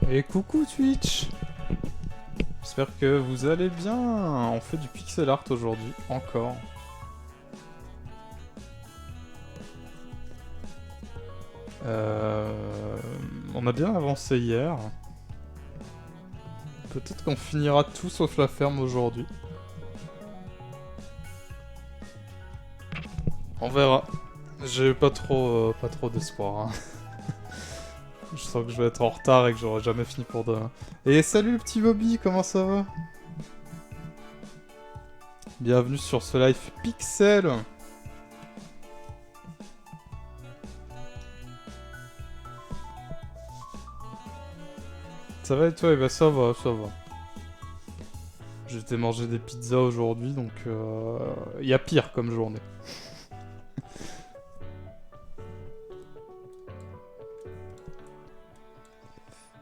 Et coucou Twitch. J'espère que vous allez bien. On fait du pixel art aujourd'hui, encore. On a bien avancé hier. Peut-être qu'on finira tout sauf la ferme aujourd'hui. On verra. J'ai pas trop d'espoir. Hein. Je sens que je vais être en retard et que j'aurai jamais fini pour demain. Et salut le petit Bobby, comment ça va? Bienvenue sur ce live pixel. Ça va et toi? Eh ben ça va, ça va. J'ai été manger des pizzas aujourd'hui, donc y a pire comme journée.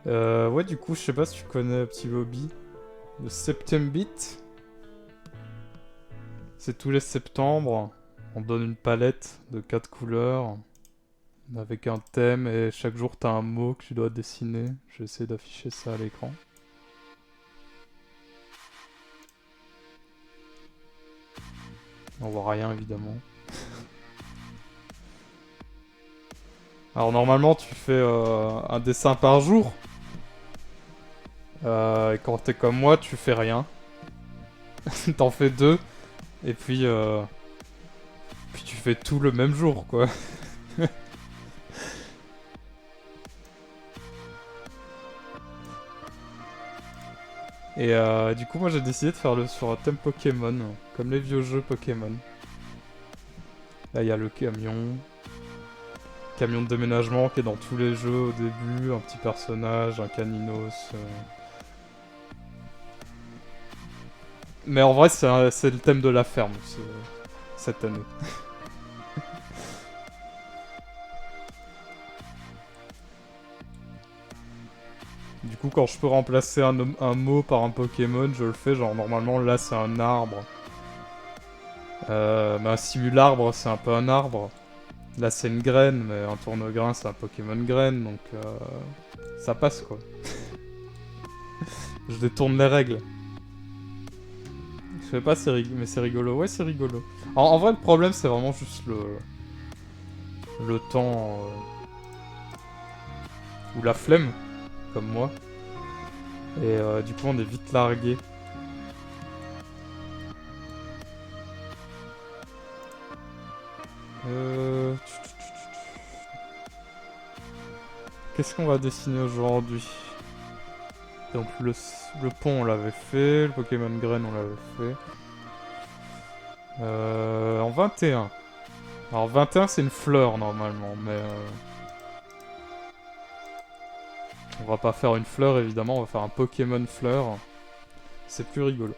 Ouais, du coup, je sais pas si tu connais Petit Bobby. Le Septembit. C'est tous les septembres. On donne une palette de 4 couleurs. Avec un thème et chaque jour t'as un mot que tu dois dessiner. Je vais essayer d'afficher ça à l'écran. On voit rien évidemment. Alors normalement tu fais un dessin par jour. Et quand t'es comme moi tu fais rien. T'en fais deux. Et puis tu fais tout le même jour quoi. Et du coup moi j'ai décidé de faire le sur un thème Pokémon. Comme les vieux jeux Pokémon. Là il y a le camion. Camion de déménagement qui est dans tous les jeux au début. Un petit personnage, un caninos. Mais en vrai c'est le thème de la ferme cette année. Du coup, quand je peux remplacer un mot par un Pokémon, je le fais. Genre, normalement, là, c'est un arbre. Mais un simularbre, c'est un peu un arbre. Là, c'est une graine, mais un tourne-grain, c'est un Pokémon graine. Donc, ça passe, quoi. Je détourne les règles. Je sais pas, mais c'est rigolo. Ouais, c'est rigolo. En vrai, le problème, c'est vraiment juste le temps... ou la flemme, comme moi. Et du coup, on est vite largué. Qu'est-ce qu'on va dessiner aujourd'hui? Donc le pont on l'avait fait, le Pokémon Graine on l'avait fait. En 21. Alors 21 c'est une fleur normalement, mais on va pas faire une fleur évidemment, on va faire un Pokémon fleur. C'est plus rigolo.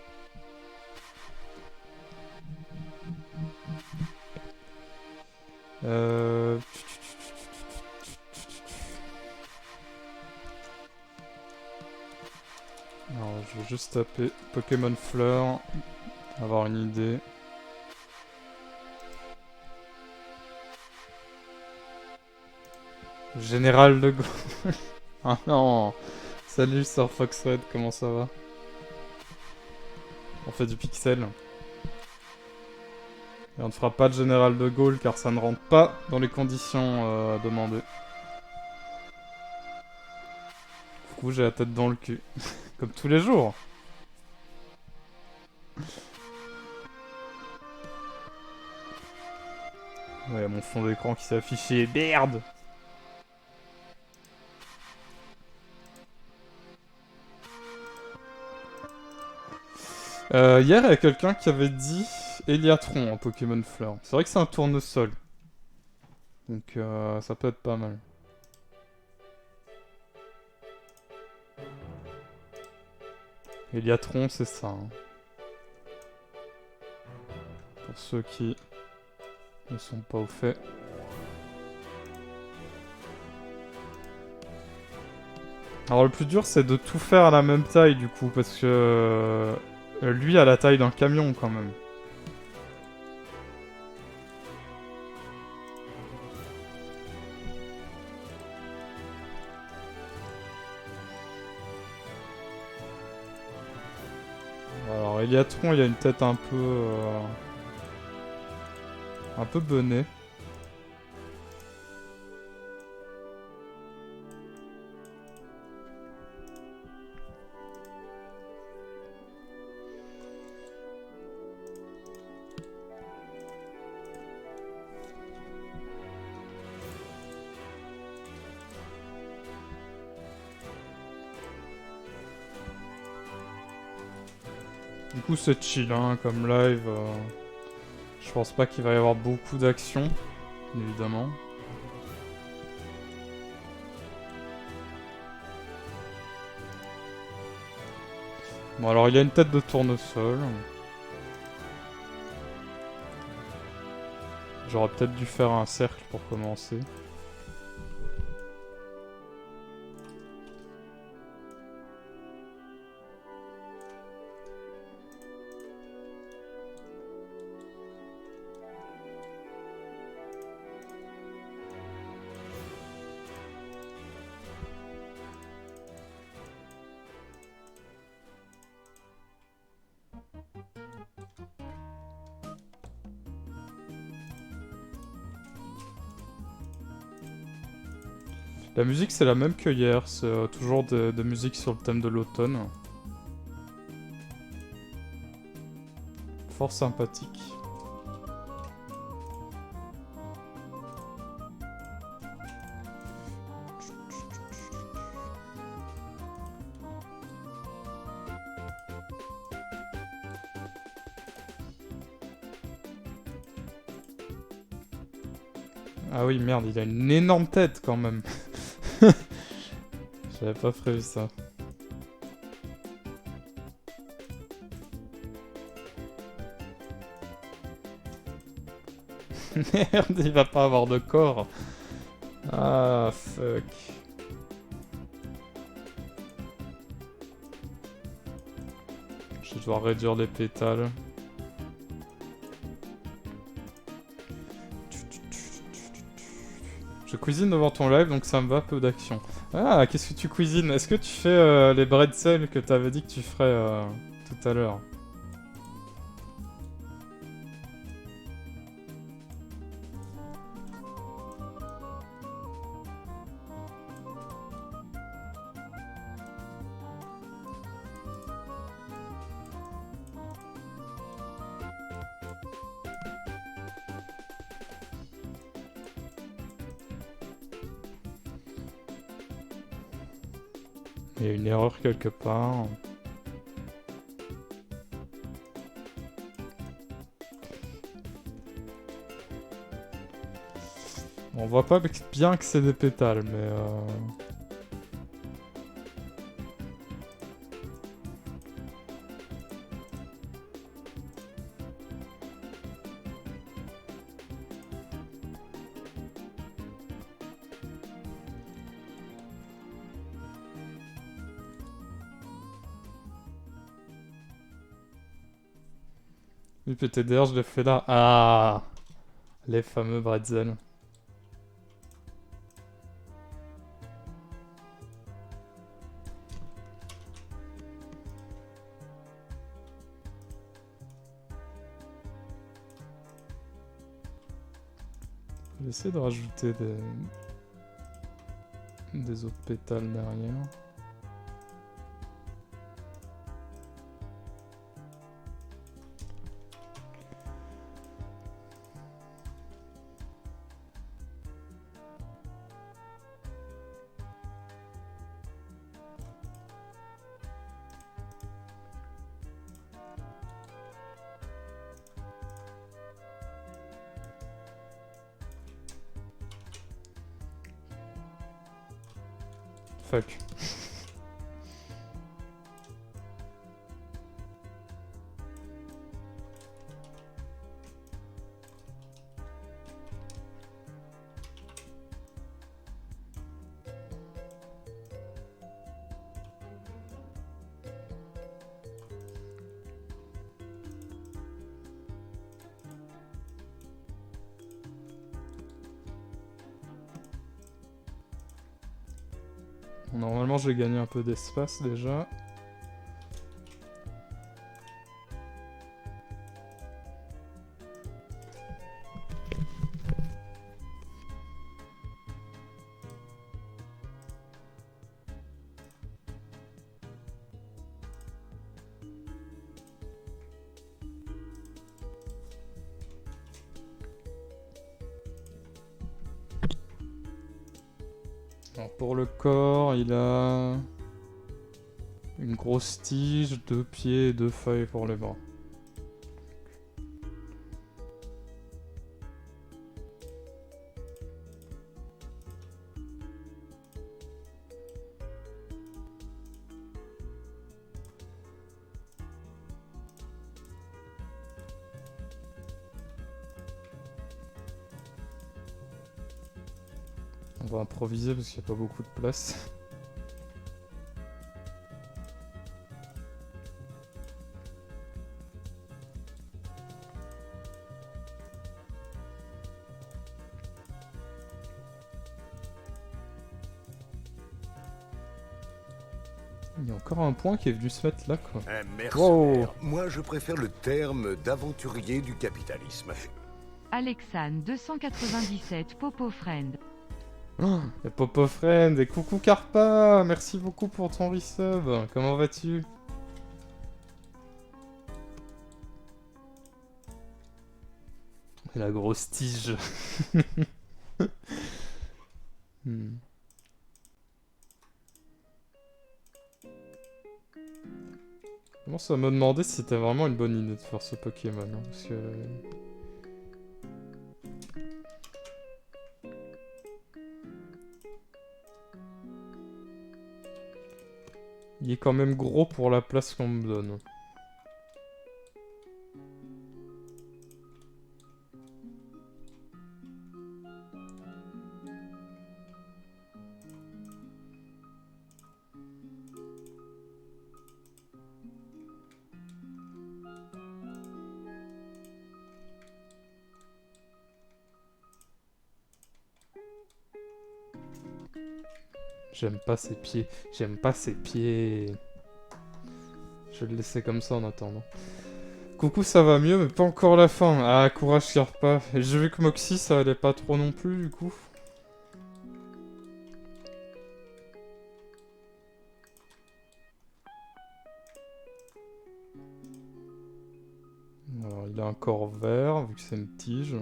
Euh... Alors je vais juste taper Pokémon fleur, avoir une idée. Général de Gaulle. Ah non. Salut Sir Foxred, comment ça va? On fait du pixel. Et on ne fera pas de Général de Gaulle car ça ne rentre pas dans les conditions demandées. Du coup, j'ai la tête dans le cul. Comme tous les jours. Ouais, mon fond d'écran qui s'est affiché. Merde! Hier, il y a quelqu'un qui avait dit Eliatron en Pokémon Fleur. C'est vrai que c'est un tournesol. Donc, ça peut être pas mal. Eliatron, c'est ça. Hein. Pour ceux qui ne sont pas au fait. Alors, le plus dur, c'est de tout faire à la même taille, du coup, parce que lui a la taille d'un camion, quand même. Eliatron, il a une tête un peu benée. Du coup, c'est chill, hein, comme live. Je pense pas qu'il va y avoir beaucoup d'action, évidemment. Bon, alors il y a une tête de tournesol. J'aurais peut-être dû faire un cercle pour commencer. La musique c'est la même que hier, c'est toujours de musique sur le thème de l'automne. Fort sympathique. Ah oui, merde, il a une énorme tête quand même. J'avais pas prévu ça. Merde, il va pas avoir de corps. Ah, fuck. Je dois réduire les pétales. Je cuisine devant ton live, donc ça me va, peu d'action. Ah, qu'est-ce que tu cuisines? Est-ce que tu fais les bretzels que t'avais dit que tu ferais tout à l'heure? Il y a une erreur quelque part. On voit pas bien que c'est des pétales, mais le PTDR, je l'ai fait là. Ah, les fameux bretzels. Je vais essayer de rajouter des autres pétales derrière. Fuck. Normalement, j'ai gagné un peu d'espace déjà. Alors, pour le corps, il a une grosse tige, 2 pieds et 2 feuilles pour les bras. On va improviser parce qu'il n'y a pas beaucoup de place. Il y a encore un point qui est venu se mettre là, quoi. Un mercenaire. Wow. Moi, je préfère le terme d'aventurier du capitalisme. Alexane 297 Popo Friend. Oh, et Popo Friend, et coucou Carpa, merci beaucoup pour ton resub. Comment vas-tu? Et la grosse tige. Hmm. Je commence à me demander si c'était vraiment une bonne idée de faire ce Pokémon, hein, parce que... Il est quand même gros pour la place qu'on me donne. J'aime pas ses pieds. J'aime pas ses pieds. Je vais le laisser comme ça en attendant. Coucou, ça va mieux, mais pas encore la fin. Ah, courage, Sherpa. Et j'ai vu que Moxie, ça allait pas trop non plus, du coup. Alors, il a un corps vert, vu que c'est une tige.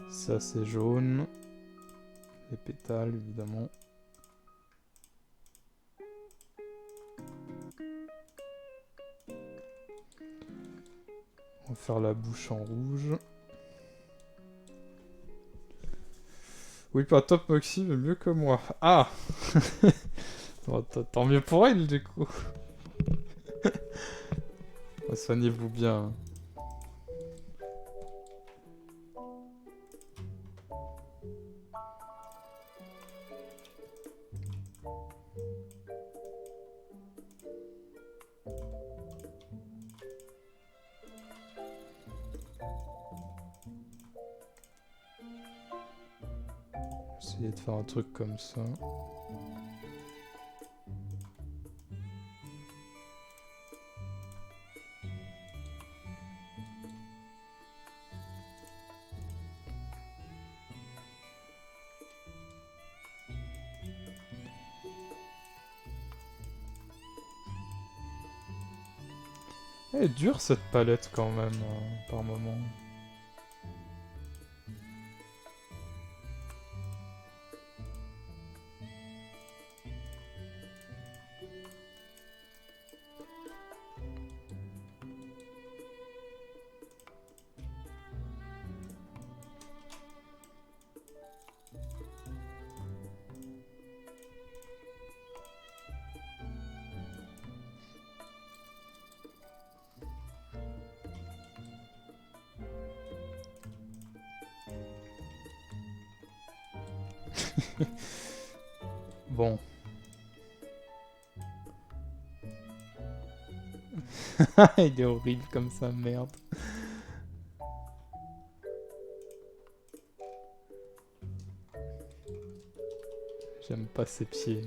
Ça, c'est jaune. Les pétales, évidemment. On va faire la bouche en rouge. Oui, pas top Moxie, mais mieux que moi. Ah. Bon, tant mieux pour elle, du coup. Soignez-vous bien. Essayer de faire un truc comme ça. Elle est dure cette palette quand même, par moment. Bon. Il est horrible comme ça, merde. J'aime pas ses pieds.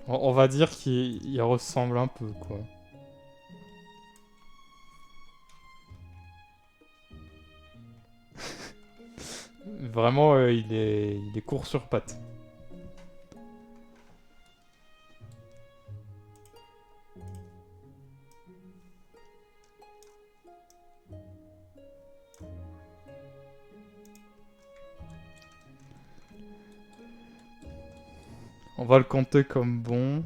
On va dire qu'il ressemble un peu, quoi. Vraiment, il est court sur pattes. On va le compter comme bon.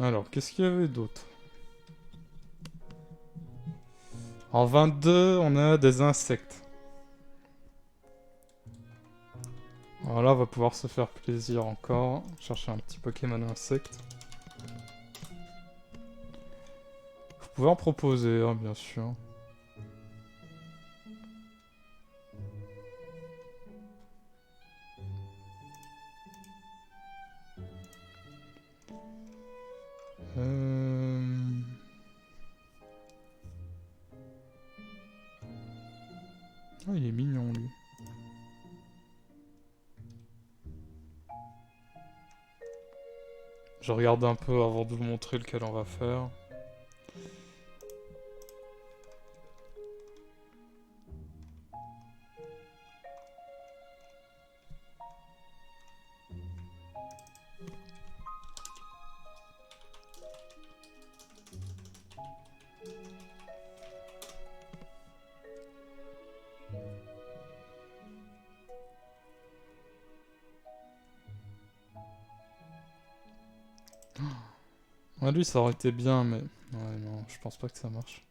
Alors, qu'est-ce qu'il y avait d'autre? En 22, on a des insectes. Voilà, on va pouvoir se faire plaisir encore. Chercher un petit Pokémon insecte. Vous pouvez en proposer, hein, bien sûr. Oh, il est mignon, lui. Je regarde un peu avant de vous montrer lequel on va faire. Ouais, lui, ça aurait été bien, mais... Ouais, non, je pense pas que ça marche.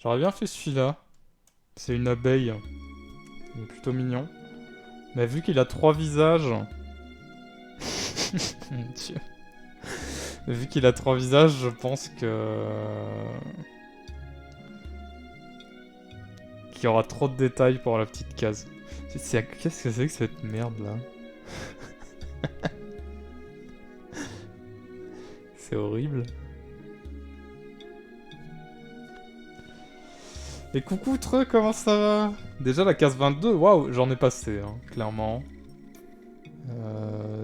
J'aurais bien fait celui-là. C'est une abeille. Il est plutôt mignon. Mais vu qu'il a 3 visages... Mon Dieu. Vu qu'il a 3 visages, je pense que... qu'il y aura trop de détails pour la petite case. Qu'est-ce que c'est que cette merde, là? C'est horrible. Et coucou Treux, comment ça va? Déjà la case 22, waouh, j'en ai passé, hein, clairement.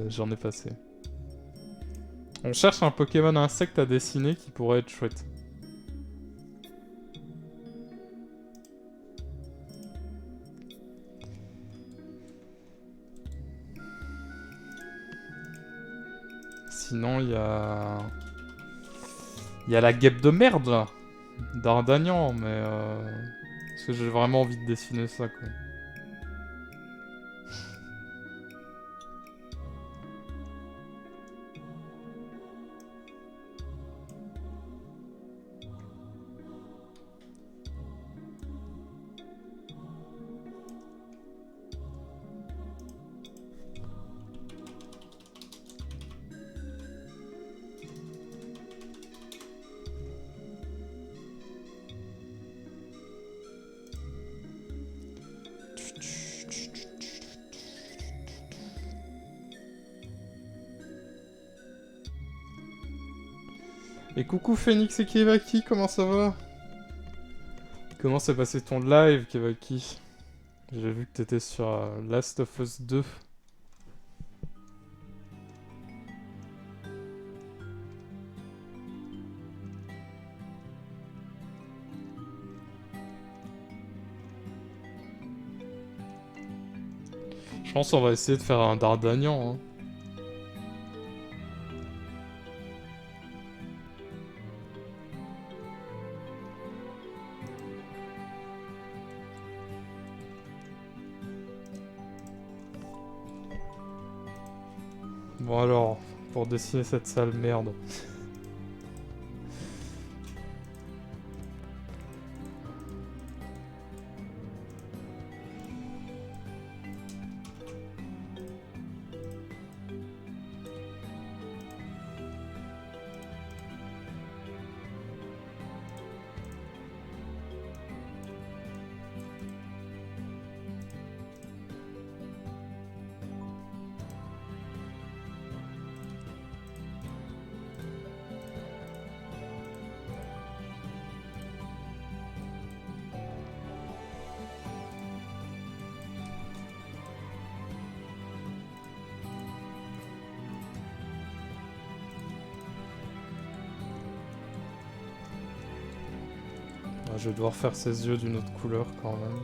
J'en ai passé. On cherche un Pokémon insecte à dessiner qui pourrait être chouette. Sinon, il y a... Il y a la guêpe de merde, là. D'Ardagnan, mais... Parce que j'ai vraiment envie de dessiner ça, quoi. Et coucou Phoenix et Kevaki, comment ça va? Comment s'est passé ton live, Kevaki? J'ai vu que t'étais sur Last of Us 2. Je pense qu'on va essayer de faire un Dardagnan, hein. Bon alors, pour dessiner cette sale merde. Je vais devoir faire ses yeux d'une autre couleur quand même.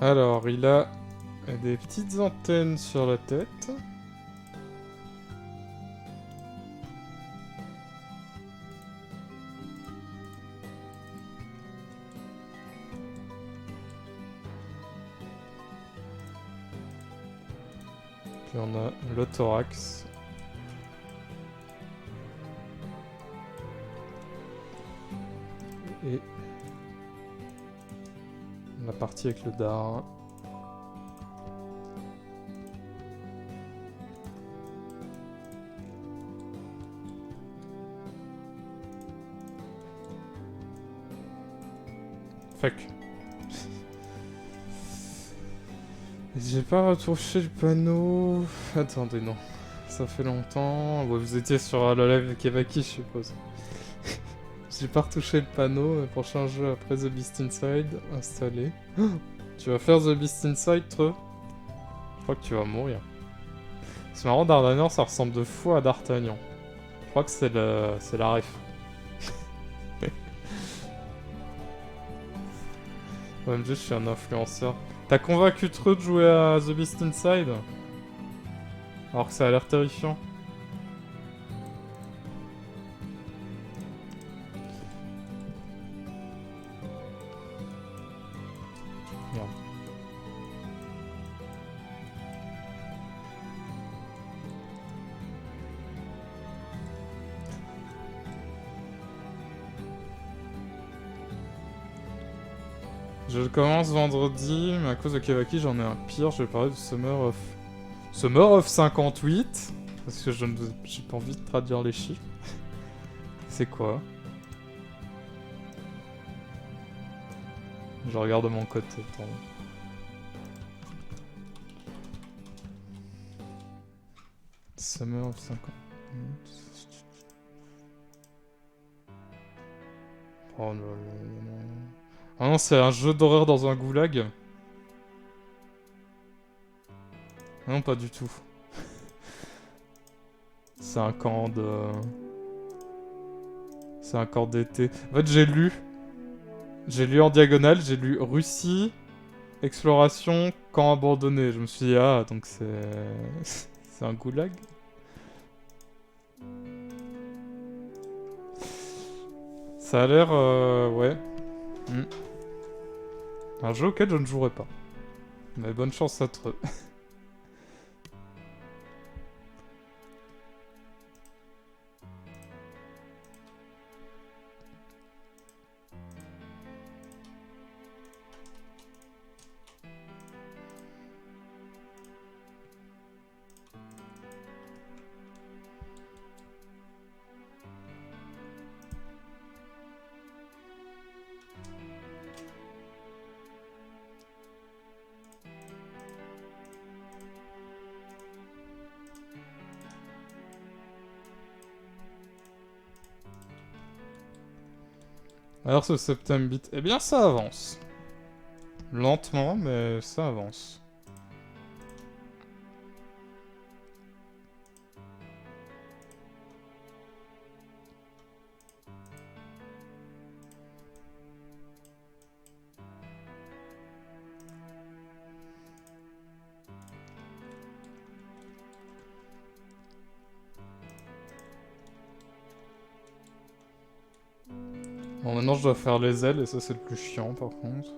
Alors, il a des petites antennes sur la tête. Puis on a le thorax. Et la partie avec le dard. Fuck. J'ai pas retouché le panneau. Attendez, non. Ça fait longtemps. Bon, vous étiez sur le live avec Evaki, je suppose. J'ai pas retouché le panneau. Prochain jeu après The Beast Inside. Installé. Oh, tu vas faire The Beast Inside, Treux? Je crois que tu vas mourir. C'est marrant, D'Artagnan, ça ressemble de fou à D'Artagnan. Je crois que c'est la ref. OMG, je suis un influenceur. T'as convaincu Treux de jouer à The Beast Inside? Alors que ça a l'air terrifiant. Merde. Je commence vendredi, mais à cause de Kevaki, j'en ai un pire. Je vais parler de Summer of 58. Parce que j'ai pas envie de traduire les chiffres. C'est quoi? Je regarde de mon côté. Attends. Summer of 58. Oh non, non, non. Ah non, c'est un jeu d'horreur dans un goulag. Ah non, pas du tout. C'est un camp de... C'est un camp d'été. En fait, j'ai lu en diagonale, j'ai lu Russie, exploration, camp abandonné. Je me suis dit, ah, donc c'est... c'est un goulag. Ça a l'air... ouais. Un jeu auquel je ne jouerai pas. Mais bonne chance à toi. Alors ce September Beat, eh bien ça avance. Lentement, mais ça avance. Bon, maintenant je dois faire les ailes et ça c'est le plus chiant par contre.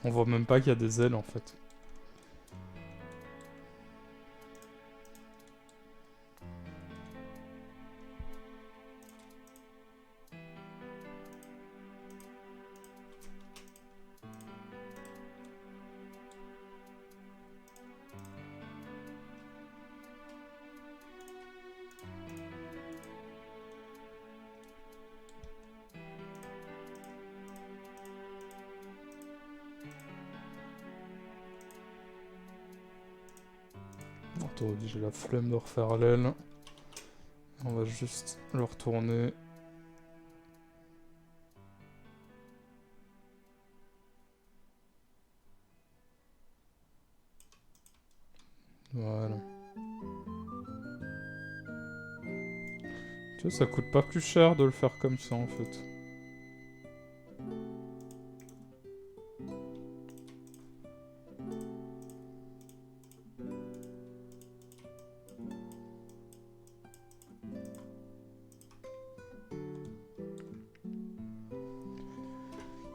On voit même pas qu'il y a des ailes en fait. marteau. J'ai la flemme de refaire l'aile. On va juste le retourner. Voilà. Tu vois, ça coûte pas plus cher de le faire comme ça en fait.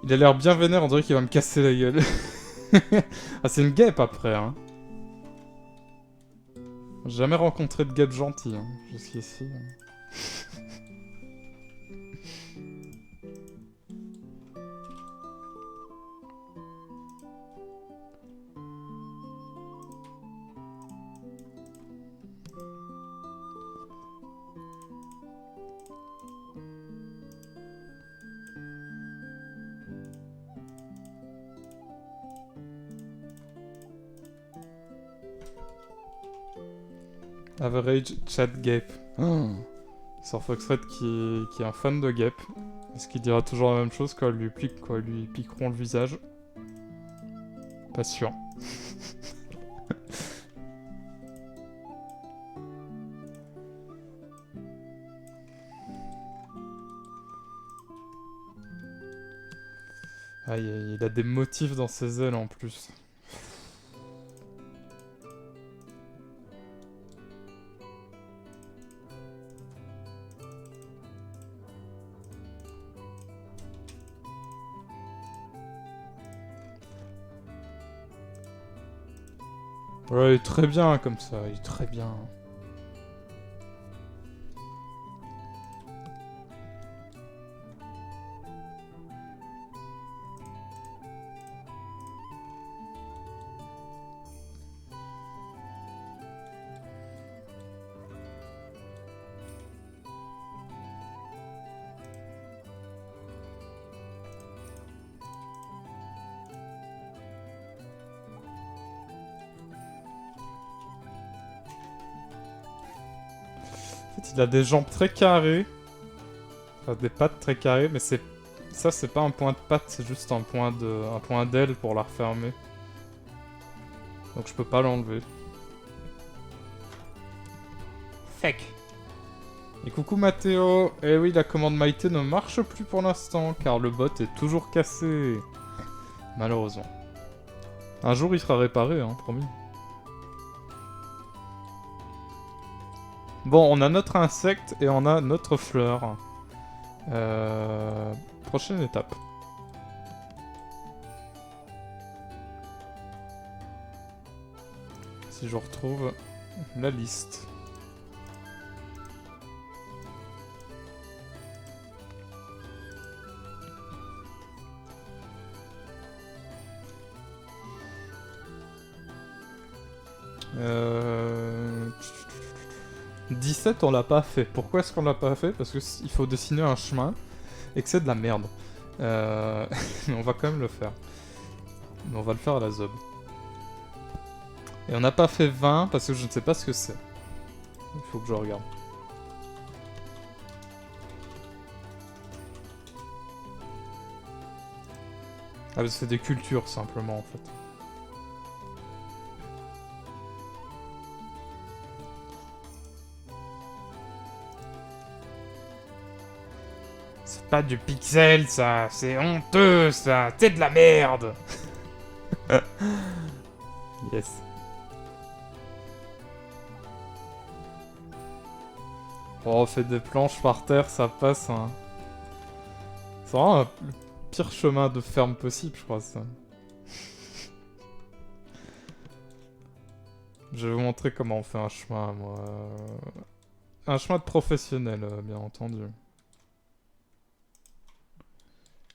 Il a l'air bien vénère, on dirait qu'il va me casser la gueule. Ah, c'est une guêpe après, hein. J'ai jamais rencontré de guêpe gentille, hein, jusqu'ici. Average chat gape. Oh. C'est Foxred qui est un fan de guêpe. Est-ce qu'il dira toujours la même chose quand lui piqueront le visage? Pas sûr. Ah, il a des motifs dans ses ailes en plus. Ouais, il est très bien comme ça, il est très bien. En fait, il a des jambes très carrées. Enfin, des pattes très carrées, mais c'est... Ça, c'est pas un point de patte, c'est juste un point d'aile pour la refermer. Donc je peux pas l'enlever. Fake. Et coucou Mathéo. Eh oui, la commande Maïté ne marche plus pour l'instant, car le bot est toujours cassé. Malheureusement. Un jour, il sera réparé, hein, promis. Bon, on a notre insecte et on a notre fleur. Prochaine étape. Si je retrouve la liste. Euh... 17 on l'a pas fait. Pourquoi est-ce qu'on l'a pas fait? Parce qu'il faut dessiner un chemin et que c'est de la merde. Mais on va quand même le faire. Mais on va le faire à la zob. Et on n'a pas fait 20 parce que je ne sais pas ce que c'est. Il faut que je regarde. Ah, c'est des cultures simplement en fait. C'est pas du pixel ça, c'est honteux ça, c'est de la merde. Yes. Oh, on fait des planches par terre, ça passe, hein. C'est vraiment le pire chemin de ferme possible, je crois, ça. Je vais vous montrer comment on fait un chemin, moi. Un chemin de professionnel, bien entendu.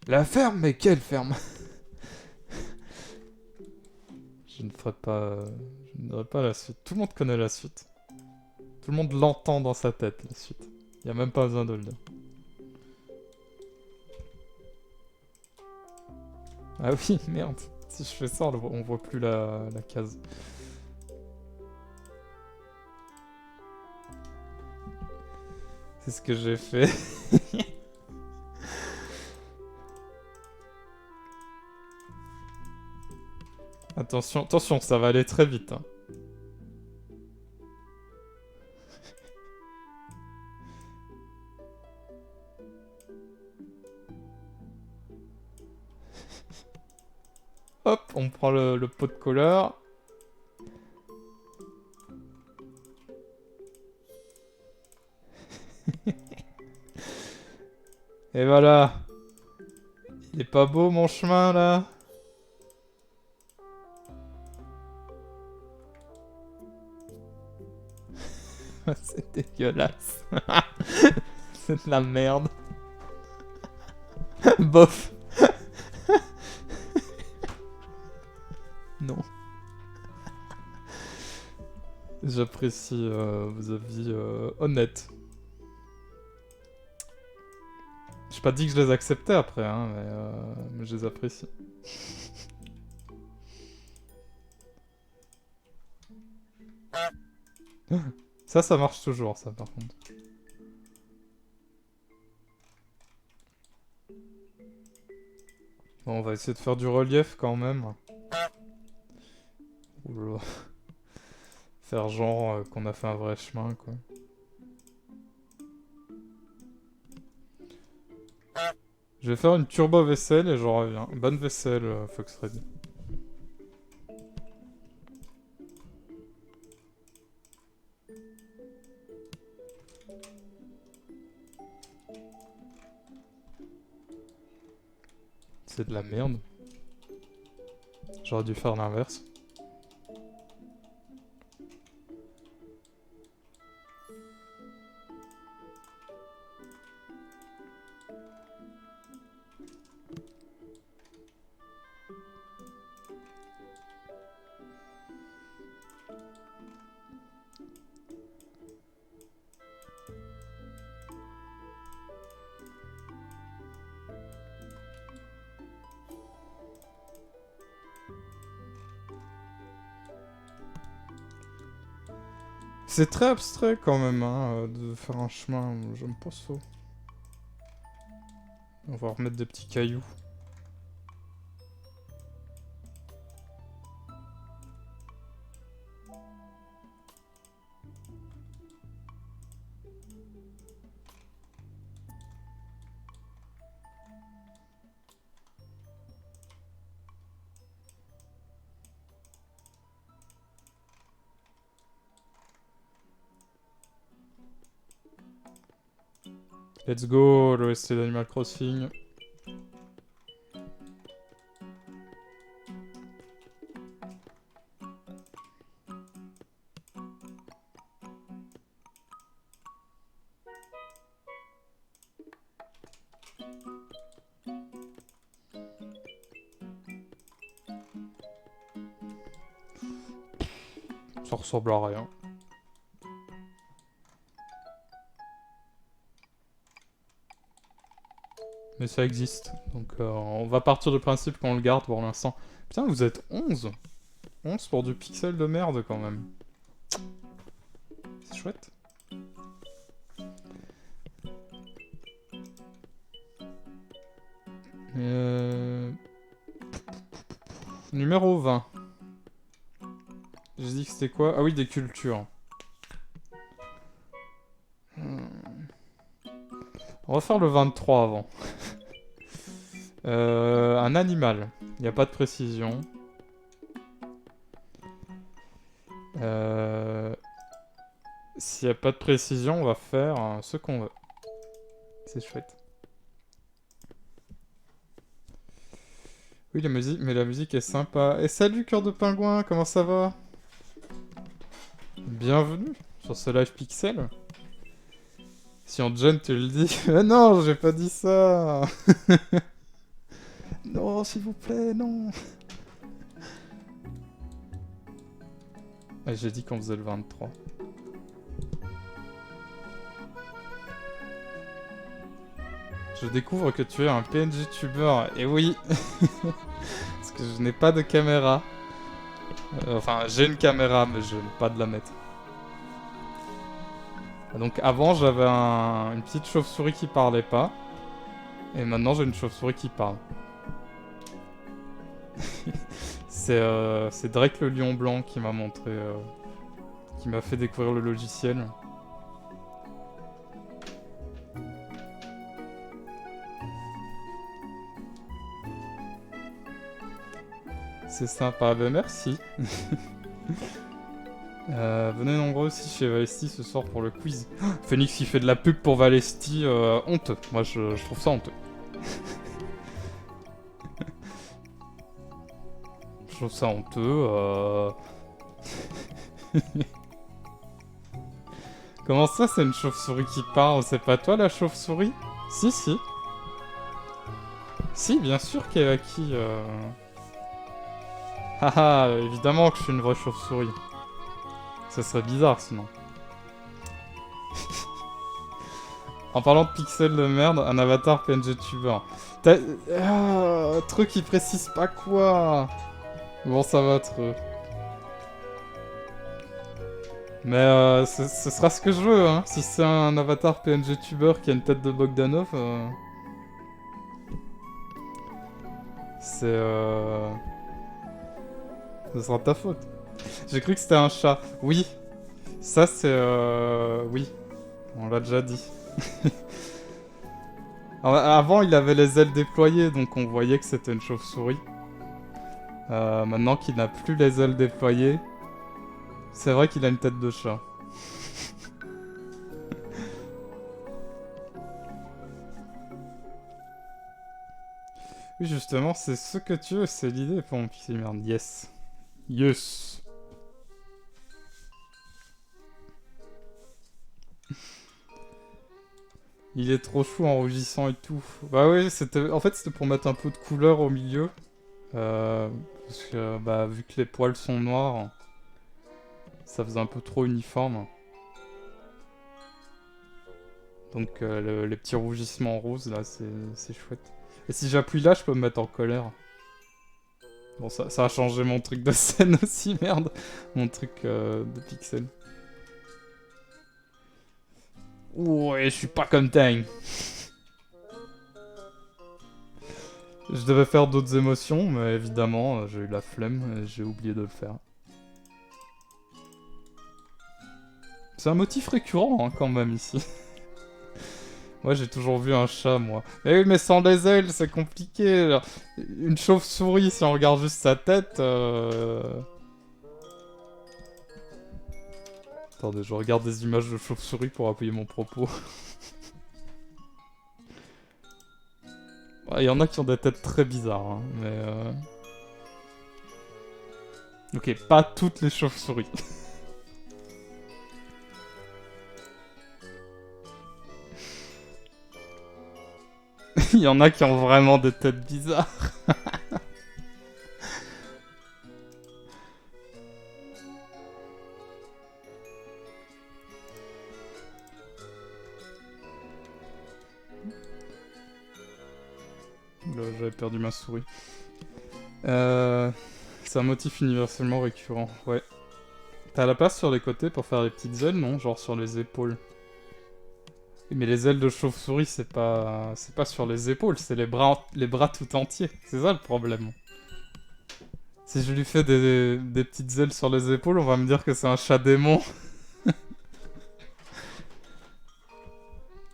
La ferme? Mais quelle ferme? Je ne ferai pas... Je ne dirai pas la suite. Tout le monde connaît la suite. Tout le monde l'entend dans sa tête, la suite. Il n'y a même pas besoin de le dire. Ah oui, merde. Si je fais ça, on voit plus la case. C'est ce que j'ai fait. Attention, attention, ça va aller très vite. Hein. Hop, on prend le pot de couleur. Et voilà. Il est pas beau mon chemin là? C'est dégueulasse. C'est de la merde. Bof. Non. J'apprécie vos avis honnêtes. J'ai pas dit que je les acceptais après, hein, mais je les apprécie. Ça marche toujours, ça, par contre. Bon, on va essayer de faire du relief, quand même. Oula. Faire genre qu'on a fait un vrai chemin, quoi. Je vais faire une turbo vaisselle et je reviens. Bonne vaisselle, Fox Ready. C'est de la merde. J'aurais dû faire l'inverse. C'est très abstrait quand même, hein, de faire un chemin. J'aime pas ça. On va remettre des petits cailloux. Let's go, l'OST d'Animal Crossing. Ça ressemble à rien. Mais ça existe. Donc on va partir du principe qu'on le garde pour l'instant. Putain, vous êtes 11. 11 pour du pixel de merde quand même. C'est chouette. Numéro 20. J'ai dit que c'était quoi? Ah oui, des cultures. On va faire le 23 avant. Un animal. Il n'y a pas de précision. S'il n'y a pas de précision, on va faire ce qu'on veut. C'est chouette. Oui, la musique, mais la musique est sympa. Et salut, cœur de pingouin, comment ça va? Bienvenue sur ce live pixel. Si en John te le dis... Ah non, j'ai pas dit ça. Non, s'il vous plaît, non. Ah, j'ai dit qu'on faisait le 23. Je découvre que tu es un PNG tuber. Et oui. Parce que je n'ai pas de caméra. Enfin, j'ai une caméra, mais je n'ai pas de la mettre. Donc avant j'avais une petite chauve-souris qui parlait pas. Et maintenant j'ai une chauve-souris qui parle. C'est Drake le lion blanc qui m'a montré... qui m'a fait découvrir le logiciel. C'est sympa, ben merci. Venez nombreux aussi chez Valesti ce soir pour le quiz. Phoenix qui fait de la pub pour Valesti, honteux. Moi je trouve ça honteux. Je trouve ça honteux. Comment ça c'est une chauve-souris qui parle? C'est pas toi la chauve-souris? Si si. Si bien sûr Kevaki. Haha, évidemment que je suis une vraie chauve-souris. Ça serait bizarre sinon. En parlant de pixels de merde, un avatar PNG tuber. Truc qui précise pas quoi. Bon ça va truc. Mais ce sera ce que je veux hein. Si c'est un avatar PNG tuber qui a une tête de Bogdanov. C'est ce sera ta faute. J'ai cru que c'était un chat. Oui. Ça c'est oui. On l'a déjà dit. Alors, avant il avait les ailes déployées donc on voyait que c'était une chauve-souris. Maintenant qu'il n'a plus les ailes déployées, c'est vrai qu'il a une tête de chat. Oui justement c'est ce que tu veux, c'est l'idée pour mon pixel merde. Yes. Yes. Il est trop chou en rougissant et tout. Bah oui, c'était en fait c'était pour mettre un peu de couleur au milieu. Parce que bah vu que les poils sont noirs, ça faisait un peu trop uniforme. Donc les petits rougissements roses là, c'est chouette. Et si j'appuie là, je peux me mettre en colère. Bon ça a changé mon truc de scène aussi, merde. Mon truc de pixel. Ouais, je suis pas comme Tang. Je devais faire d'autres émotions, mais évidemment, j'ai eu la flemme et j'ai oublié de le faire. C'est un motif récurrent, hein, quand même, ici. Moi, j'ai toujours vu un chat, moi. Mais oui, mais sans les ailes, c'est compliqué. Genre, une chauve-souris, si on regarde juste sa tête... Attendez, je regarde des images de chauve-souris pour appuyer mon propos. Il y en a qui ont des têtes très bizarres, hein, mais... Ok, pas toutes les chauves-souris. Il y en a qui ont vraiment des têtes bizarres. Là, j'avais perdu ma souris. C'est un motif universellement récurrent, ouais. T'as la place sur les côtés pour faire les petites ailes, non? Genre sur les épaules. Mais les ailes de chauve-souris, c'est pas sur les épaules, c'est les bras tout entiers. C'est ça le problème. Si je lui fais des petites ailes sur les épaules, on va me dire que c'est un chat démon.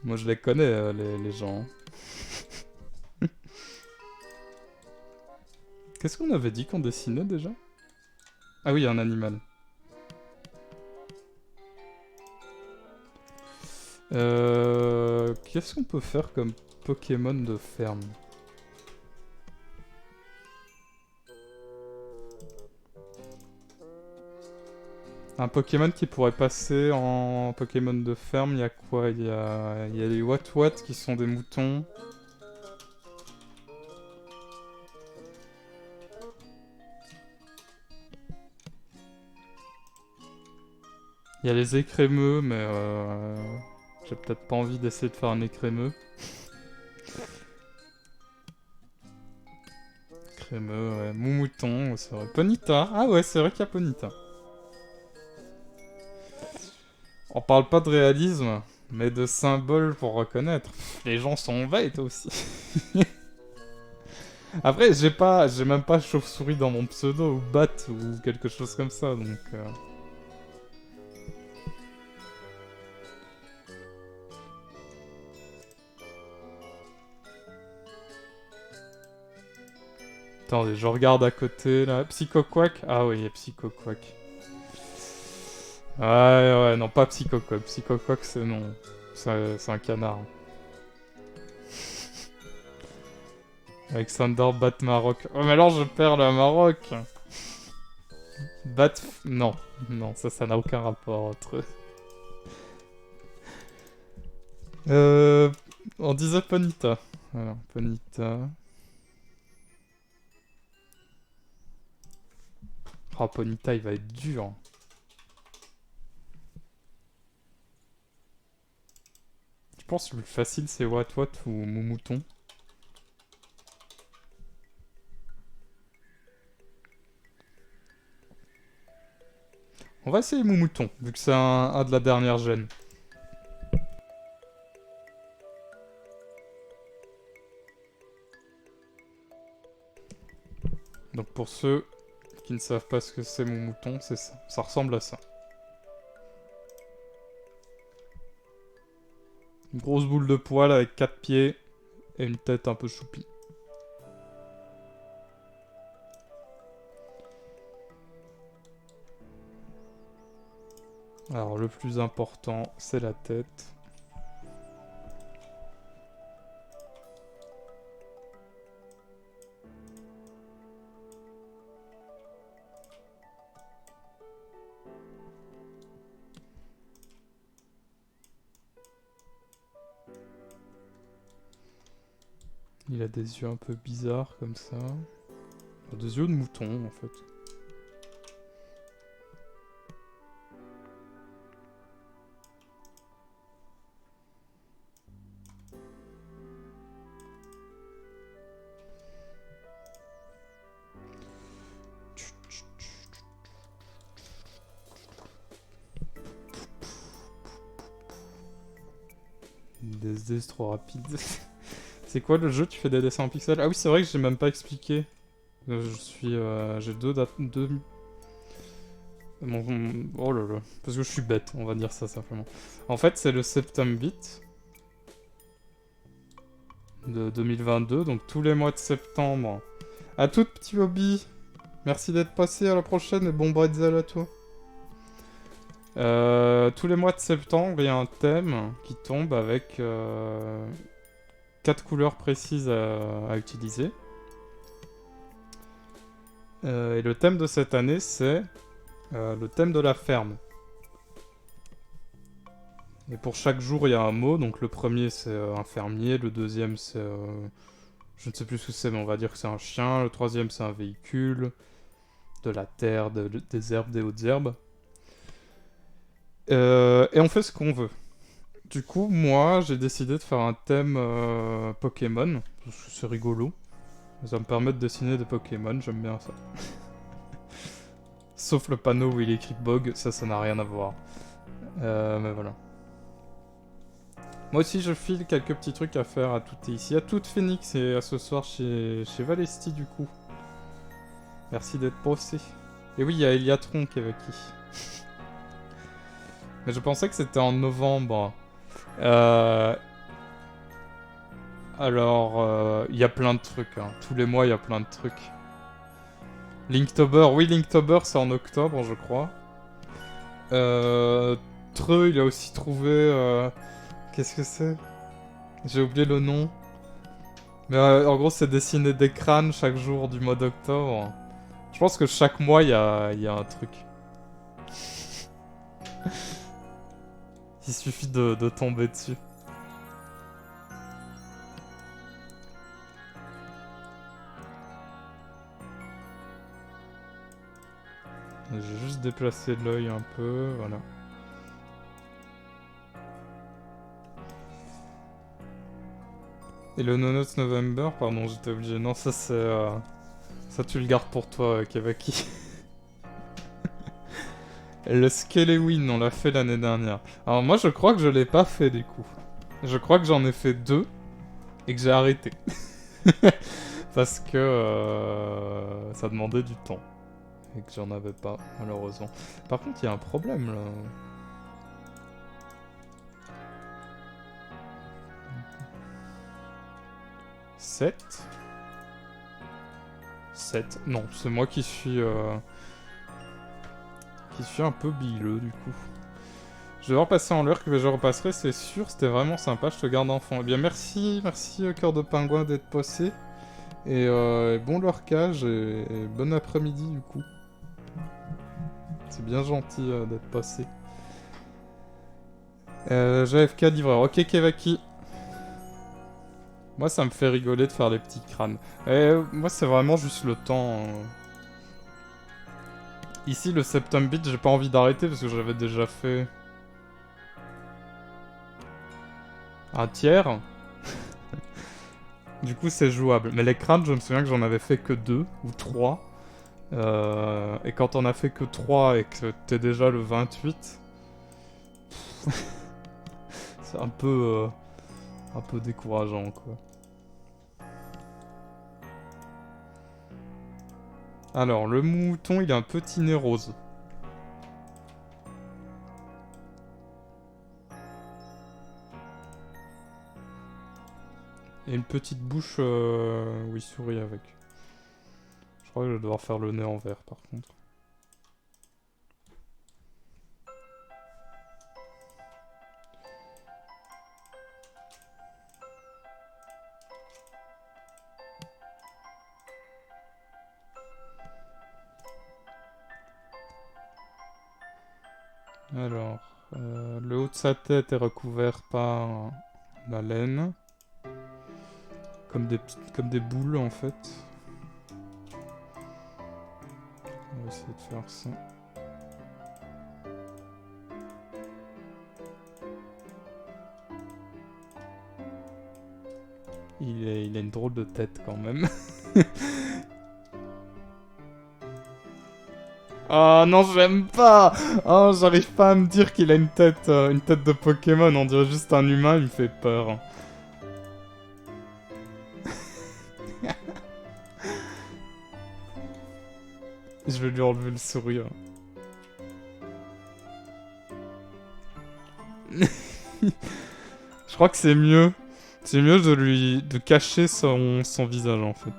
Moi je les connais, les gens. Qu'est-ce qu'on avait dit qu'on dessinait déjà? Ah oui, un animal. Qu'est-ce qu'on peut faire comme Pokémon de ferme? Un Pokémon qui pourrait passer en Pokémon de ferme, il y a quoi? Il y a les Wat-Wat qui sont des moutons. Il y a les écrémeux, mais j'ai peut-être pas envie d'essayer de faire un écrémeux. Écrémeux, ouais. Moumouton, c'est vrai. Ponyta, ah ouais, c'est vrai qu'il y a Ponyta. On parle pas de réalisme, mais de symboles pour reconnaître. Les gens sont bêtes aussi. Après, j'ai même pas chauve-souris dans mon pseudo, ou bat, ou quelque chose comme ça, donc... Attendez, je regarde à côté, là. Psychoquack? Ah oui, il y a Psychoquack. Ouais, non, pas Psychoquack. Psychoquack, c'est non. C'est un canard. Alexander bat Maroc. Oh, mais alors je perds le Maroc. Bat... Non. Non, ça n'a aucun rapport entre eux. On disait Ponita. Alors, Ponita... Oh, Ponita, il va être dur. Je pense que le plus facile, c'est Wat Wat ou Moumouton. On va essayer Moumouton, vu que c'est un de la dernière gêne. Donc pour ceux qui ne savent pas ce que c'est Moumouton, c'est ça. Ça ressemble à ça. Une grosse boule de poil avec 4 pieds et une tête un peu choupie. Alors le plus important, c'est la tête. Il a des yeux un peu bizarres comme ça. Des yeux de mouton en fait. Des DS trop rapides. C'est quoi le jeu? Tu fais des dessins en pixels? Ah oui, c'est vrai que j'ai même pas expliqué. J'ai deux dates... Oh là là. Parce que je suis bête, on va dire ça simplement. En fait, c'est le Septembeat de 2022, donc tous les mois de septembre. À tout petit Bobby. Merci d'être passé, à la prochaine et bon bretzel à toi. Tous les mois de septembre, il y a un thème qui tombe avec 4 couleurs précises à utiliser. Et le thème de cette année, c'est le thème de la ferme. Et pour chaque jour, il y a un mot. Donc le premier, c'est un fermier. Le deuxième, c'est... je ne sais plus ce que c'est, mais on va dire que c'est un chien. Le troisième, c'est un véhicule. De la terre, des herbes, des hautes herbes. Et on fait ce qu'on veut. Du coup, moi, j'ai décidé de faire un thème Pokémon. Parce que c'est rigolo. Ça me permet de dessiner des Pokémon, j'aime bien ça. Sauf le panneau où il est écrit Bog, ça n'a rien à voir. Mais voilà. Moi aussi, je file quelques petits trucs à faire à toutes et ici. À toute Phoenix et à ce soir chez Valesti, du coup. Merci d'être posté. Et oui, il y a Eliatron qui est avec qui. Mais je pensais que c'était en novembre. Alors, il y a plein de trucs. Hein. Tous les mois, il y a plein de trucs. Linktober, oui, Linktober, c'est en octobre, je crois. Treux, il a aussi trouvé... Qu'est-ce que c'est? J'ai oublié le nom. Mais en gros, c'est dessiner des crânes chaque jour du mois d'octobre. Je pense que chaque mois, il y a un truc. Il suffit de tomber dessus. J'ai juste déplacé l'œil un peu, voilà. Et le Nonots November, pardon, j'étais obligé. Non, ça c'est... Ça tu le gardes pour toi, Kevaki. Le Skelewin, on l'a fait l'année dernière. Alors moi, je crois que je l'ai pas fait, du coup. Je crois que j'en ai fait 2 et que j'ai arrêté. Parce que ça demandait du temps. Et que j'en avais pas, malheureusement. Par contre, il y a un problème, là. 7. 7. Non, c'est moi qui suis un peu bileux, du coup. Je vais devoir passer en l'heure que je repasserai, c'est sûr. C'était vraiment sympa, je te garde enfant. Eh bien, merci, Cœur de Pingouin d'être passé. Et bon lurkage et bon après-midi, du coup. C'est bien gentil d'être passé. JFK livreur. Ok, Kevaki. Moi, ça me fait rigoler de faire les petits crânes. Et moi, c'est vraiment juste le temps. Ici, le Septum Beat, j'ai pas envie d'arrêter parce que j'avais déjà fait un tiers. Du coup, c'est jouable. Mais les crânes, je me souviens que j'en avais fait que 2 ou 3. Et quand on a fait que 3 et que t'es déjà le 28, c'est un peu décourageant, quoi. Alors, le mouton, il a un petit nez rose. Et une petite bouche où il sourit avec. Je crois que je vais devoir faire le nez en vert, par contre. Alors, le haut de sa tête est recouvert par la laine. Comme des boules, en fait. On va essayer de faire ça. Il a une drôle de tête, quand même. Oh non, j'aime pas. Oh, j'arrive pas à me dire qu'il a une tête de Pokémon. On dirait juste un humain, il me fait peur. Je vais lui enlever le sourire. Je crois que c'est mieux. C'est mieux de cacher son visage, en fait.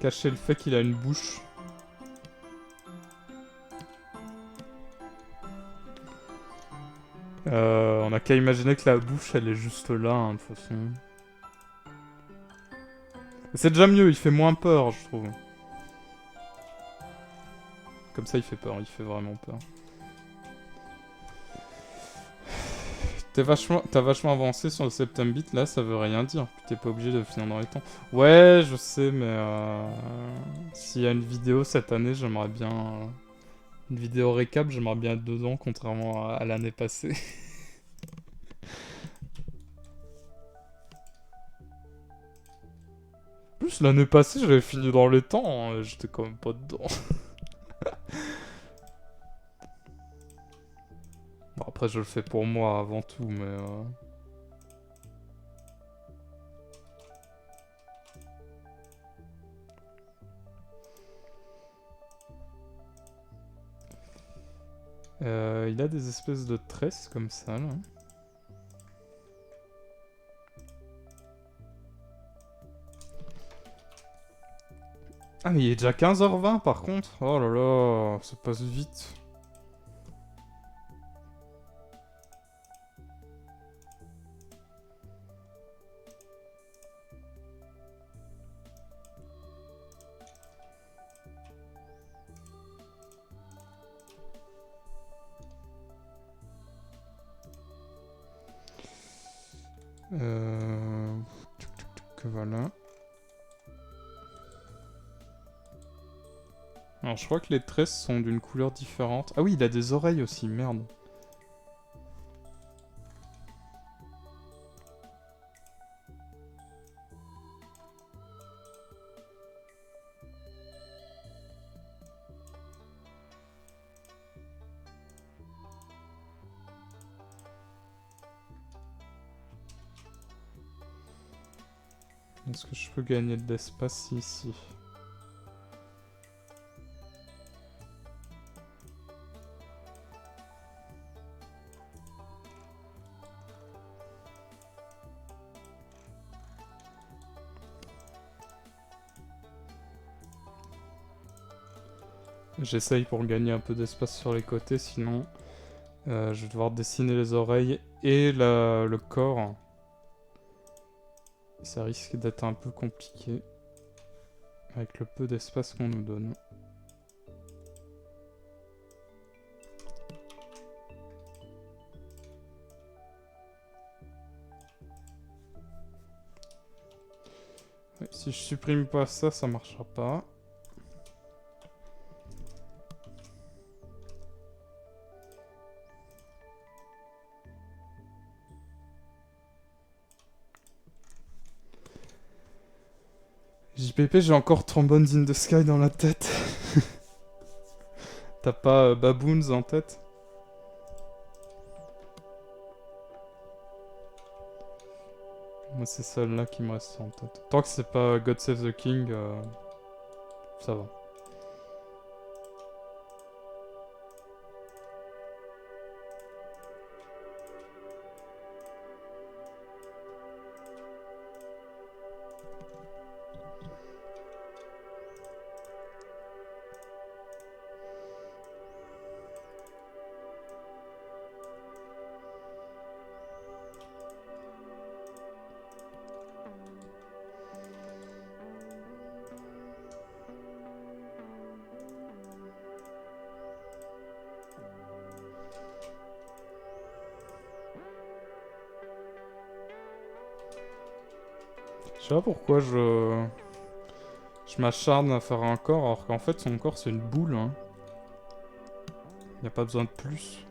Cacher le fait qu'il a une bouche. On a qu'à imaginer que la bouche, elle est juste là, hein, de toute façon. C'est déjà mieux, il fait moins peur, je trouve. Comme ça, il fait peur, il fait vraiment peur. T'as vachement avancé sur le Septum Beat, là, ça veut rien dire. T'es pas obligé de finir dans les temps. Ouais, je sais, mais s'il y a une vidéo cette année, j'aimerais bien... une vidéo récap, j'aimerais bien être dedans, contrairement à l'année passée. En plus, l'année passée, j'avais fini dans les temps, hein, j'étais quand même pas dedans. Bon, après, je le fais pour moi avant tout, mais... il a des espèces de tresses comme ça, là. Ah, mais il est déjà 15h20 par contre. Oh là là, ça passe vite. Voilà. Alors je crois que les tresses sont d'une couleur différente. Ah oui, il a des oreilles aussi, merde. Est-ce que je peux gagner de l'espace ici? J'essaye pour gagner un peu d'espace sur les côtés, sinon je vais devoir dessiner les oreilles et le corps. Ça risque d'être un peu compliqué avec le peu d'espace qu'on nous donne. Ouais, si je supprime pas ça, ça marchera pas. JPP, j'ai encore Trombones in the Sky dans la tête. T'as pas Baboons en tête? Moi, c'est celle-là qui me reste en tête. Tant que c'est pas God Save the King, ça va. Je sais pas pourquoi je m'acharne à faire un corps alors qu'en fait son corps c'est une boule. Hein. Y a pas besoin de plus.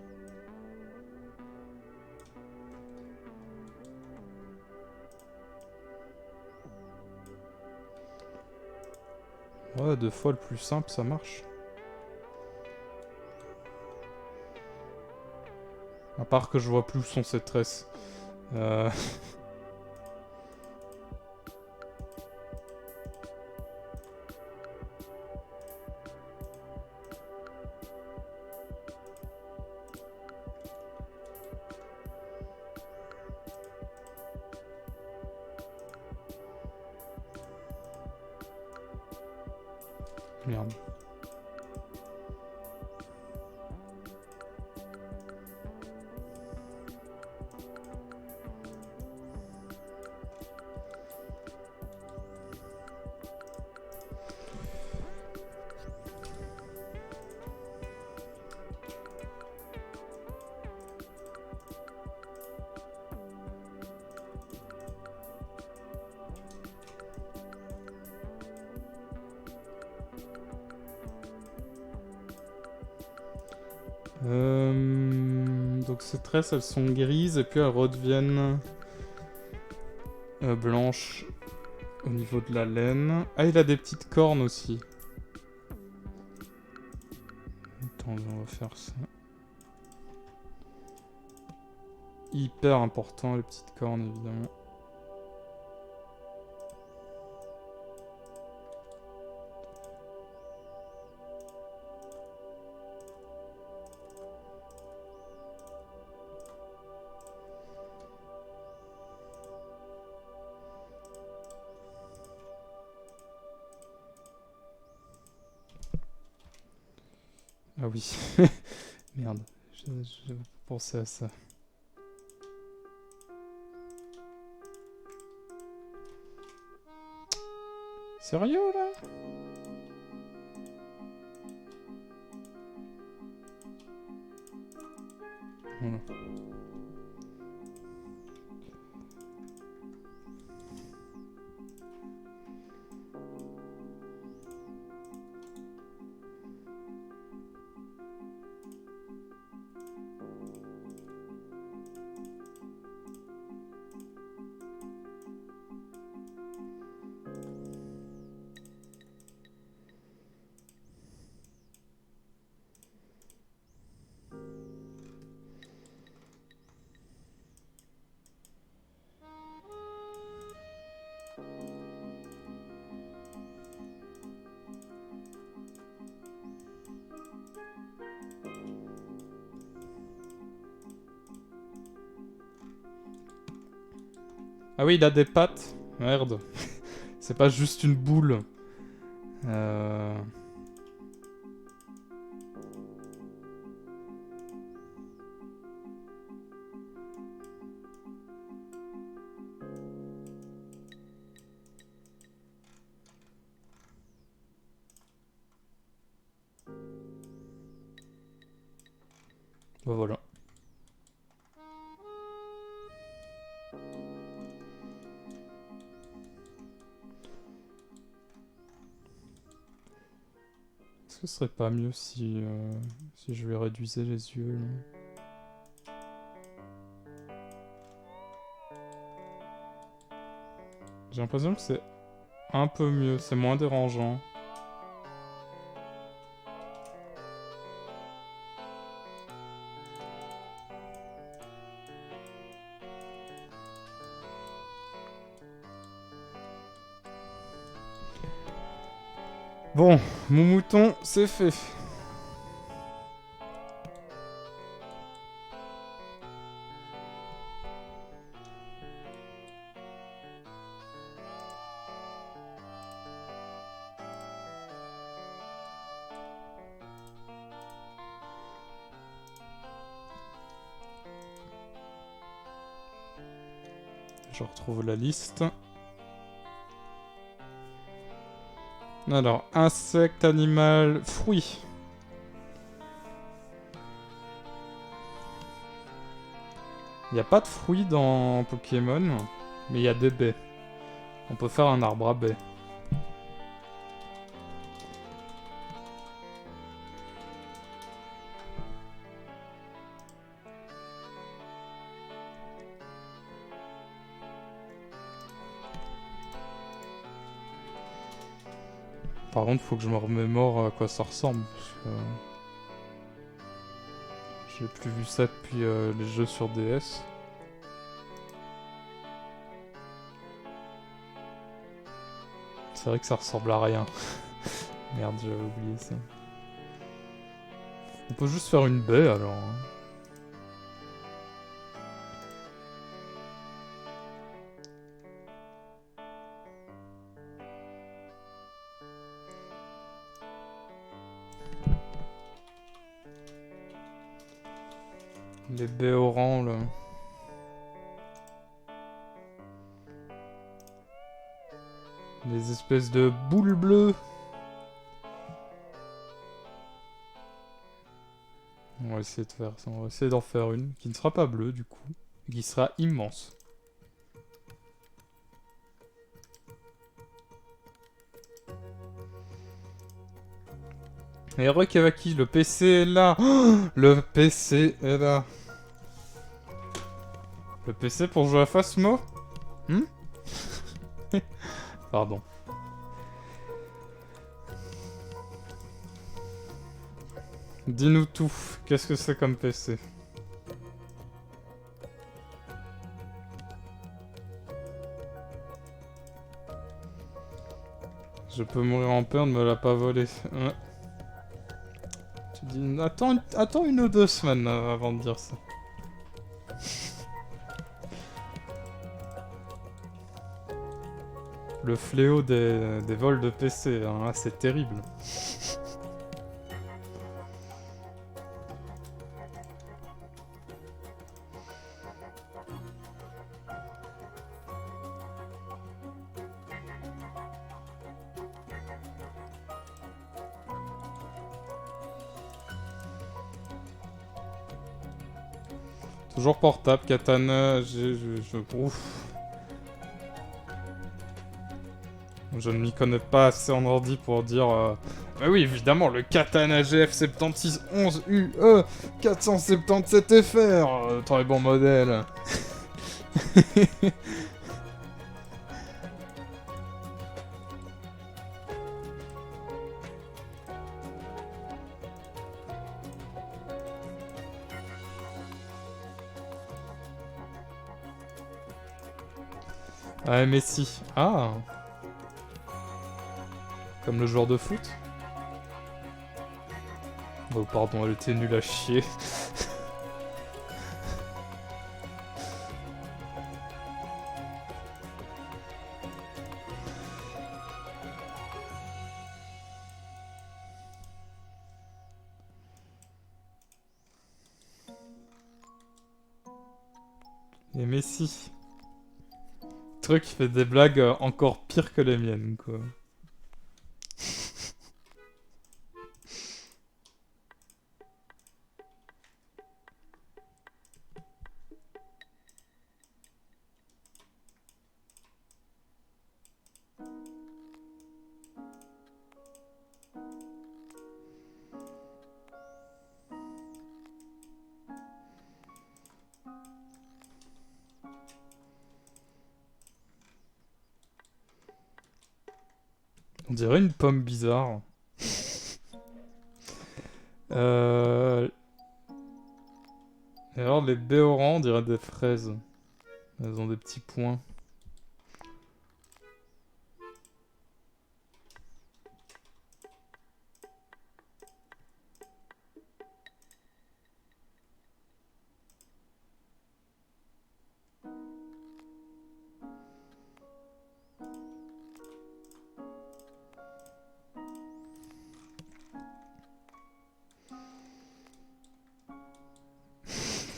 Ouais, 2 fois le plus simple ça marche. À part que je vois plus où sont ses tresses. Merde. Donc ces tresses elles sont grises et puis elles redeviennent blanches au niveau de la laine. Ah, il a des petites cornes aussi. Attends, on va faire ça. Hyper important les petites cornes évidemment. Ah oui. Merde. J'avais pas pensé à ça. Sérieux là? Voilà. Ah oui, il a des pattes. Merde. C'est pas juste une boule. Bah voilà. Est-ce que ce serait pas mieux si je lui réduisais les yeux là? J'ai l'impression que c'est un peu mieux, c'est moins dérangeant. Bon, mon mouton, c'est fait. Je retrouve la liste. Alors, insecte, animal, fruits. Il n'y a pas de fruits dans Pokémon, mais il y a des baies. On peut faire un arbre à baies. Par contre, faut que je me remémore à quoi ça ressemble, parce que j'ai plus vu ça depuis les jeux sur DS. C'est vrai que ça ressemble à rien. Merde, j'avais oublié ça. On peut juste faire une baie alors. Hein. Les baies oranges là. Les espèces de boules bleues. On va essayer de faire ça. On va essayer d'en faire une qui ne sera pas bleue du coup. Et qui sera immense. Et Kawaki, le PC est là. Oh, le PC est là. Le PC pour jouer à Phasmo? Pardon. Dis-nous tout. Qu'est-ce que c'est comme PC? Je peux mourir en paix, on ne me l'a pas volé. Ouais. Tu dis... Attends une ou deux semaines avant de dire ça. Le fléau des vols de PC, hein, c'est terrible. Toujours portable, katana, ouf. Je ne m'y connais pas assez en ordi pour dire... Bah oui, évidemment, le katana GF7611 UE 477 FR, très bon modèle. Ah, Messi. Ah. Comme le joueur de foot. Oh pardon, elle était nulle à chier. Et Messi. Truc qui fait des blagues encore pires que les miennes, quoi. On dirait une pomme bizarre. Euh... Et alors les béorans, on dirait des fraises. Elles ont des petits points.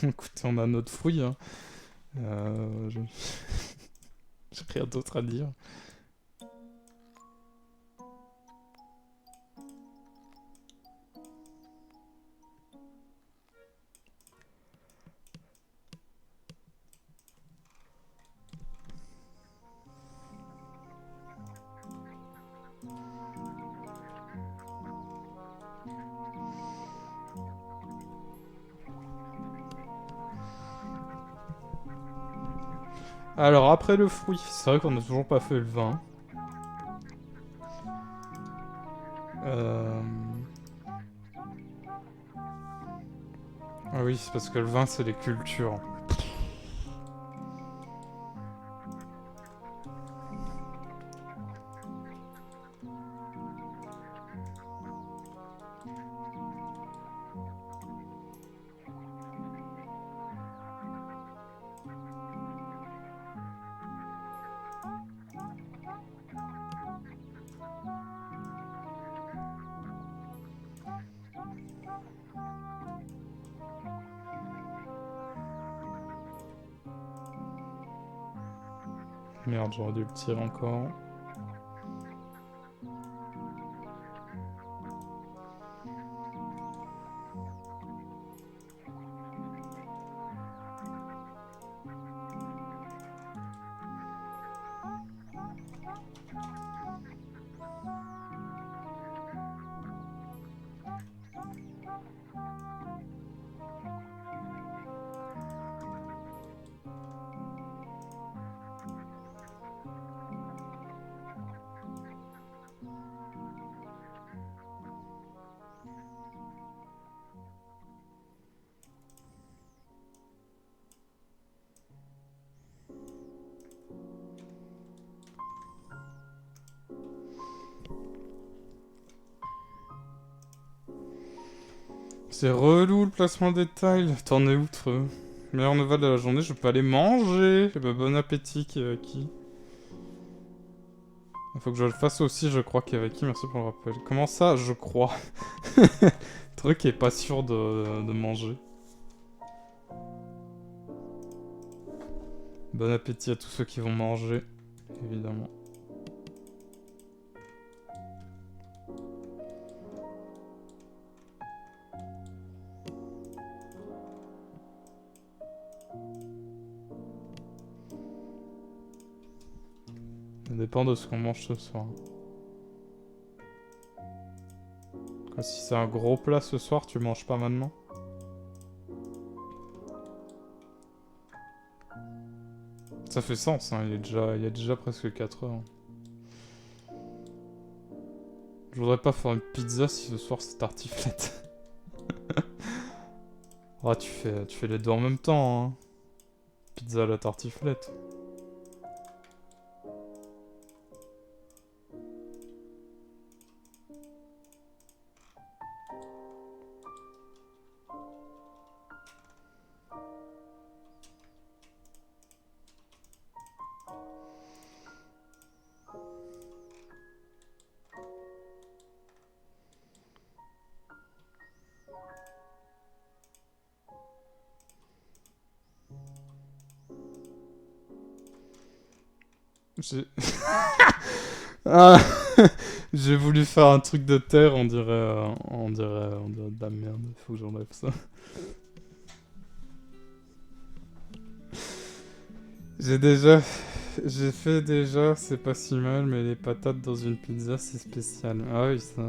Écoutez, on a notre fruit, hein. Je... J'ai rien d'autre à dire. Alors, après le fruit, c'est vrai qu'on n'a toujours pas fait le vin. Ah oui, c'est parce que le vin, c'est les cultures. Merde, j'aurais dû le tirer encore. C'est relou le placement des tiles. T'en es outre. Meilleure nouvelle de la journée, je peux aller manger. Eh ben, bon appétit, qui. Il faut que je le fasse aussi, je crois, qui. Merci pour le rappel. Comment ça, je crois? Truc qui est pas sûr de manger. Bon appétit à tous ceux qui vont manger, évidemment. Ça dépend de ce qu'on mange ce soir. Quoi, si c'est un gros plat ce soir, tu manges pas maintenant? Ça fait sens, hein, il y a déjà presque 4 heures. Je voudrais pas faire une pizza si ce soir c'est tartiflette. Ah, tu fais les deux en même temps, hein. Pizza à la tartiflette. J'ai... Ah, j'ai voulu faire un truc de terre, on dirait de la merde. Faut que j'enlève ça. J'ai déjà... J'ai fait déjà, c'est pas si mal, mais les patates dans une pizza, c'est spécial. Ah oui, ça...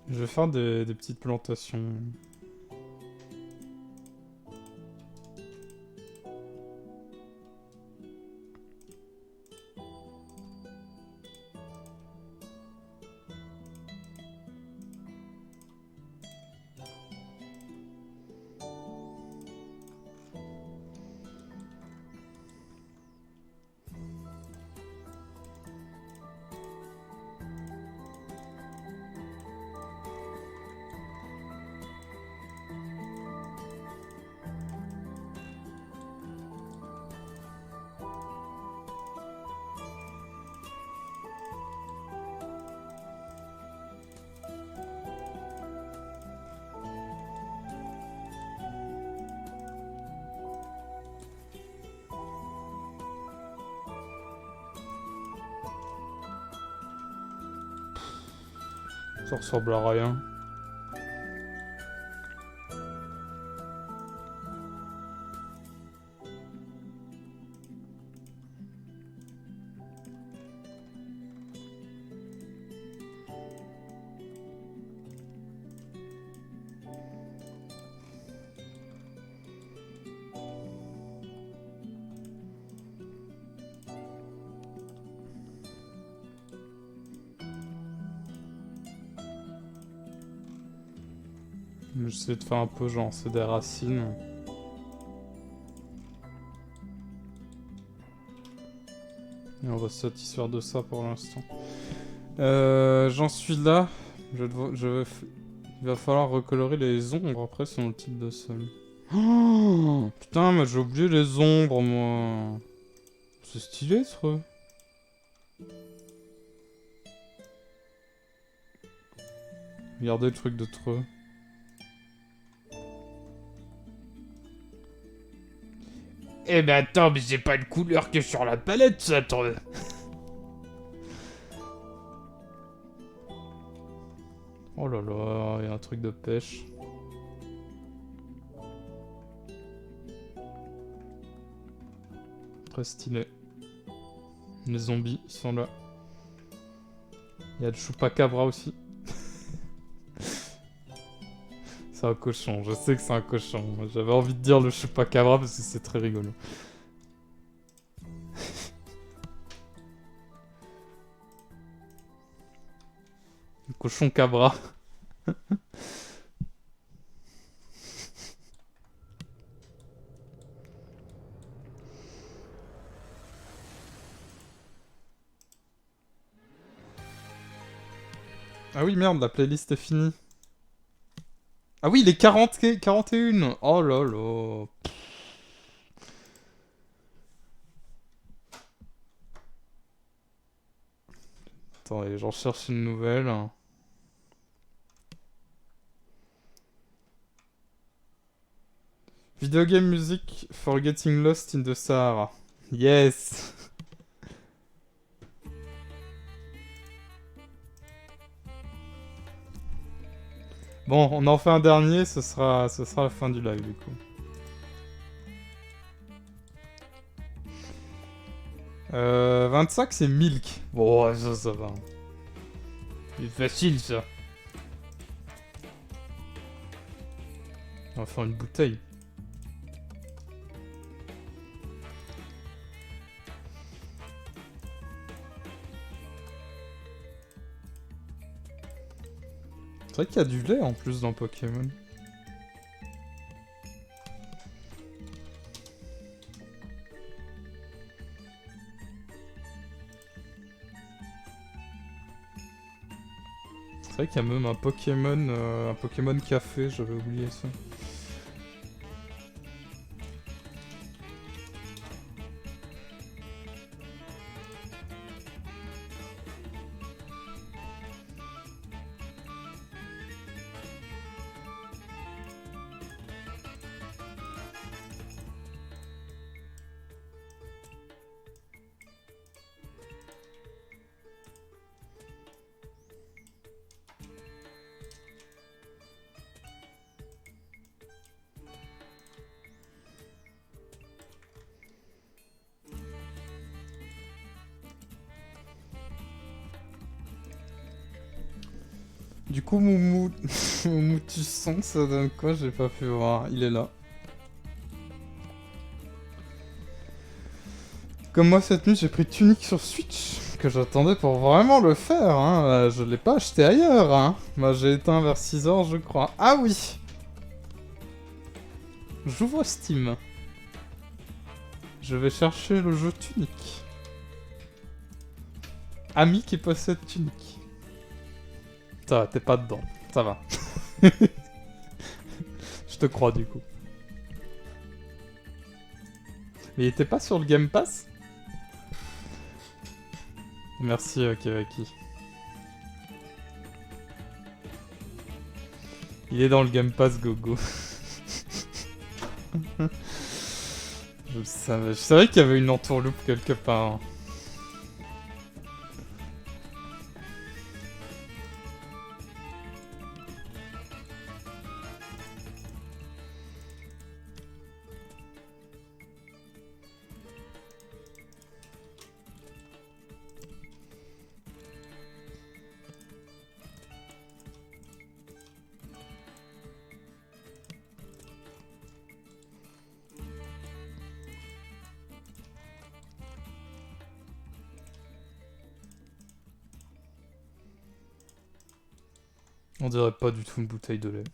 Je vais faire des petites plantations. Ça ressemble à rien. J'essaie de faire un peu genre c'est des racines. Et on va se satisfaire de ça pour l'instant. J'en suis là. Il va falloir recolorer les ombres après sur le type de sol. Oh, putain, mais j'ai oublié les ombres, moi. C'est stylé, ce truc. Regardez le truc de treux. Eh ben attends, mais j'ai pas de couleur que sur la palette, ça, attends. Oh là là, il y a un truc de pêche. Très stylé. Les zombies, ils sont là. Il y a le chupacabra aussi. C'est un cochon, je sais que c'est un cochon. J'avais envie de dire le chupacabra parce que c'est très rigolo. Le cochon cabra. Ah oui, merde, la playlist est finie. Ah oui, les 41. Oh là là. Attends, j'en cherche une nouvelle. Video game music for getting lost in the Sahara. Yes. Bon, on en fait un dernier, ce sera la fin du live du coup. 25 c'est Milk. Bon, ça va. C'est facile ça. On va faire une bouteille. C'est vrai qu'il y a du lait en plus dans Pokémon. C'est vrai qu'il y a même un Pokémon café, j'avais oublié ça. Du coup, Moumou... Moumou Tusson, ça donne quoi? J'ai pas pu voir. Il est là. Comme moi, cette nuit, j'ai pris Tunic sur Switch, que j'attendais pour vraiment le faire, hein. Je l'ai pas acheté ailleurs, hein. Moi, j'ai éteint vers 6h, je crois. Ah oui! J'ouvre Steam. Je vais chercher le jeu Tunic. Ami qui possède Tunic. Ça va, t'es pas dedans. Ça va. Je te crois, du coup. Mais il était pas sur le Game Pass? Merci, Kevaki. Il est dans le Game Pass, Gogo. Je savais qu'il y avait une entourloupe quelque part. On dirait pas du tout une bouteille de lait.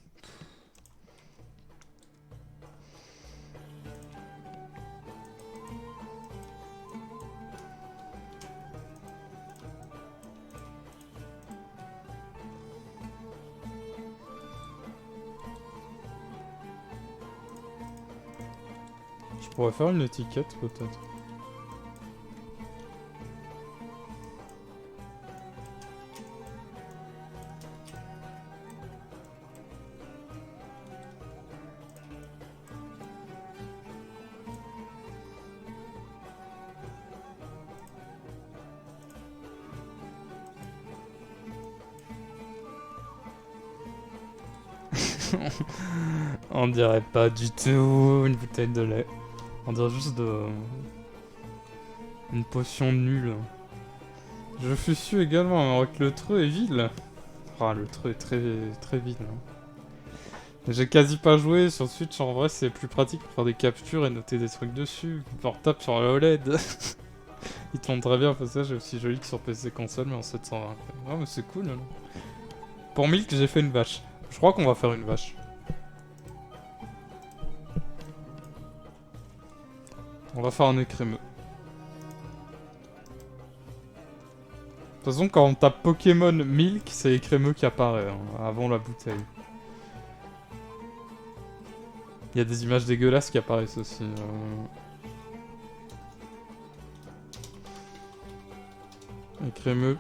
Je pourrais faire une étiquette peut-être. On dirait pas du tout une bouteille de lait. On dirait juste de... une potion nulle. Je suis su également avec le treu est vil. Ah, le treu est très vil. J'ai quasi pas joué sur Switch, en vrai c'est plus pratique pour faire des captures et noter des trucs dessus. Portable sur la OLED. Il tourne très bien, parce que j'ai aussi joli que sur PC console, mais en 720. Ah mais c'est cool. Hein. Pour Milk, j'ai fait une vache. Je crois qu'on va faire une vache. On va faire un écrémeux. De toute façon, quand on tape Pokémon Milk, c'est écrémeux qui apparaît, hein, avant la bouteille. Il y a des images dégueulasses qui apparaissent aussi. Écrémeux.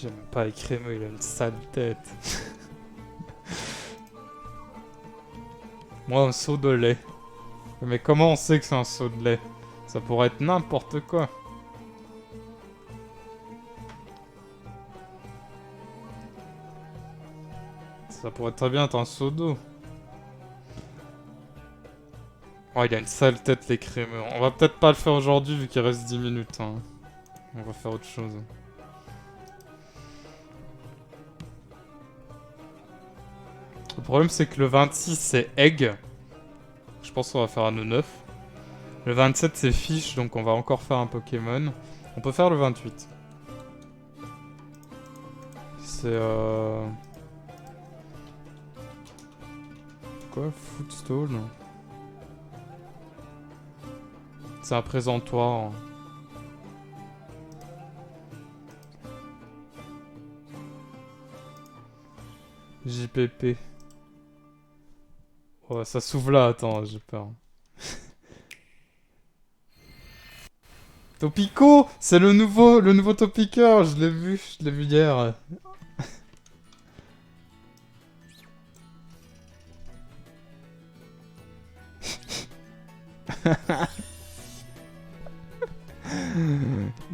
J'aime pas écrémeux, il a une sale tête. Moi, un seau de lait. Mais comment on sait que c'est un seau de lait? Ça pourrait être n'importe quoi. Ça pourrait très bien être un seau d'eau. Oh, il a une sale tête, l'écrémeux. On va peut-être pas le faire aujourd'hui vu qu'il reste 10 minutes. Hein. On va faire autre chose. Le problème, c'est que le 26, c'est Egg. Je pense qu'on va faire un nœud 9. Le 27, c'est Fish, donc on va encore faire un Pokémon. On peut faire le 28. C'est quoi? Footstone? C'est un présentoir. JPP. Oh, ça s'ouvre là, attends, j'ai peur. Topico! C'est le nouveau Topiqueur, je l'ai vu hier.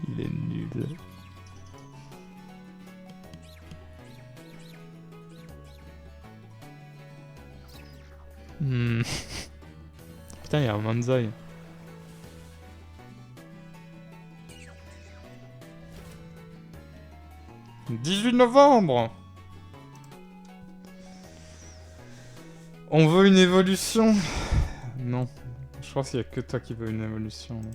Il est nul. Putain, il y a un Manzai. « 18 novembre ! On veut une évolution !» Non. Je pense qu'il y a que toi qui veux une évolution. Là.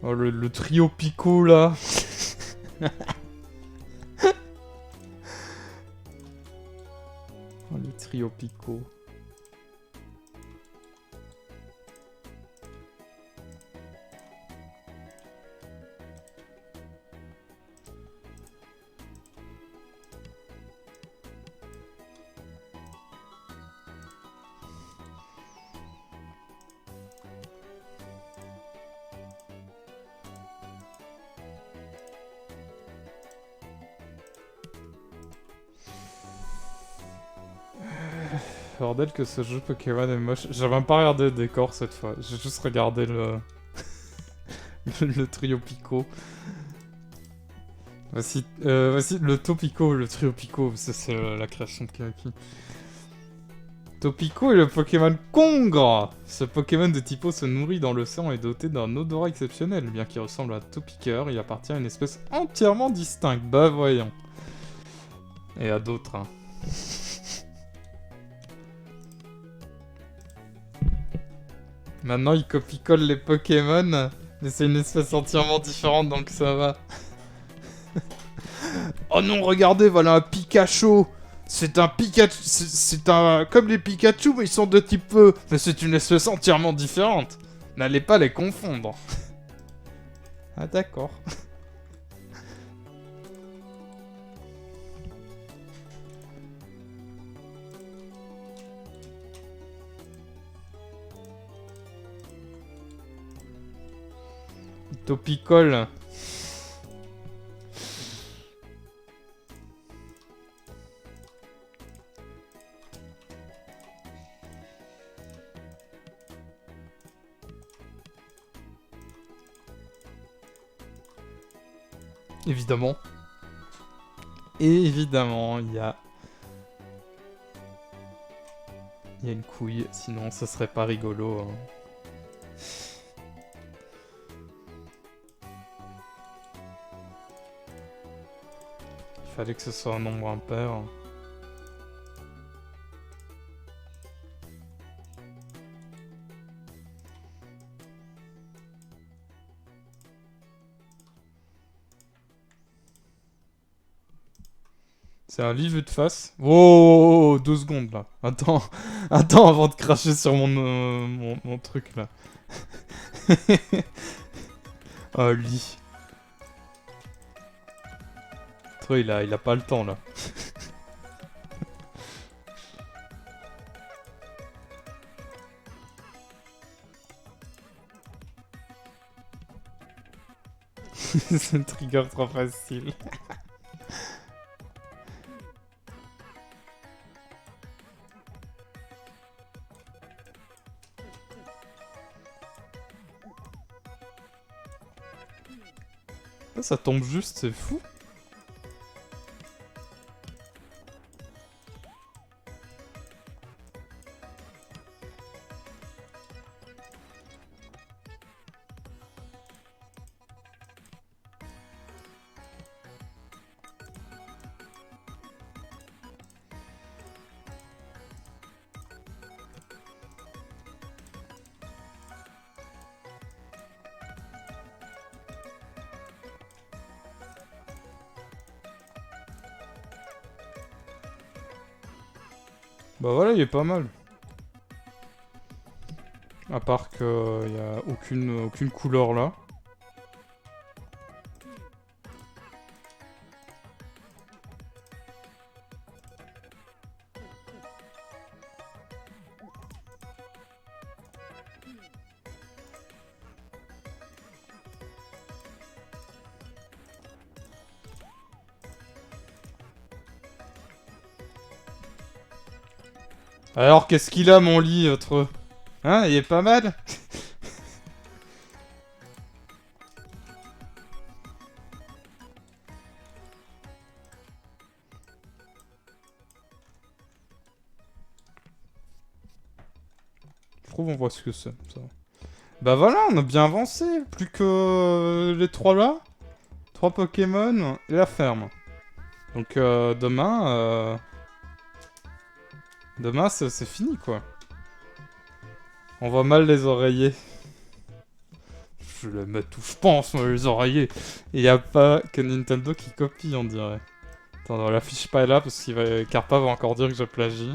Oh, le trio Pico, là. Oh, le trio Pico. Bordel que ce jeu Pokémon est moche. J'ai même pas regardé le décor cette fois. J'ai juste regardé le... le trio Pico. Voici le Topico, le trio Pico. C'est la création de Kaki. Topico est le Pokémon Congre. Ce Pokémon de type eau se nourrit dans l'océan et est doté d'un odorat exceptionnel. Bien qu'il ressemble à Topiqueur, il appartient à une espèce entièrement distincte. Bah voyons. Et à d'autres, hein. Maintenant, il copie-colle les Pokémon, mais c'est une espèce entièrement différente, donc ça va. Oh non, regardez, voilà un Pikachu. C'est un Pikachu, c'est un... Comme les Pikachu, mais ils sont de type feu. Mais c'est une espèce entièrement différente. N'allez pas les confondre. Ah d'accord. Topicole. Évidemment. Et évidemment, il y a une couille, sinon ça serait pas rigolo. Hein. Il fallait que ce soit un nombre impair. C'est un livre de face. Oh, 2 secondes là. Attends, attends avant de cracher sur mon truc là. Oh, lit. Toi, il a pas le temps là. C'est un trigger trop facile. Ça tombe juste, c'est fou. Bah voilà, il est pas mal. À part qu'il y a aucune couleur là. Alors, qu'est-ce qu'il a, mon lit, votre... Hein, il est pas mal. trouve, on voit ce que c'est. Ça va. Bah voilà, on a bien avancé. Plus que les 3 là. 3 Pokémon et la ferme. Donc demain... Demain, c'est fini, quoi. On voit mal les oreillers. Je vais les mettre où je pense, moi, les oreillers. Il n'y a pas que Nintendo qui copie, on dirait. Attends, on l'affiche pas là, parce que Carpa va encore dire que je plagie.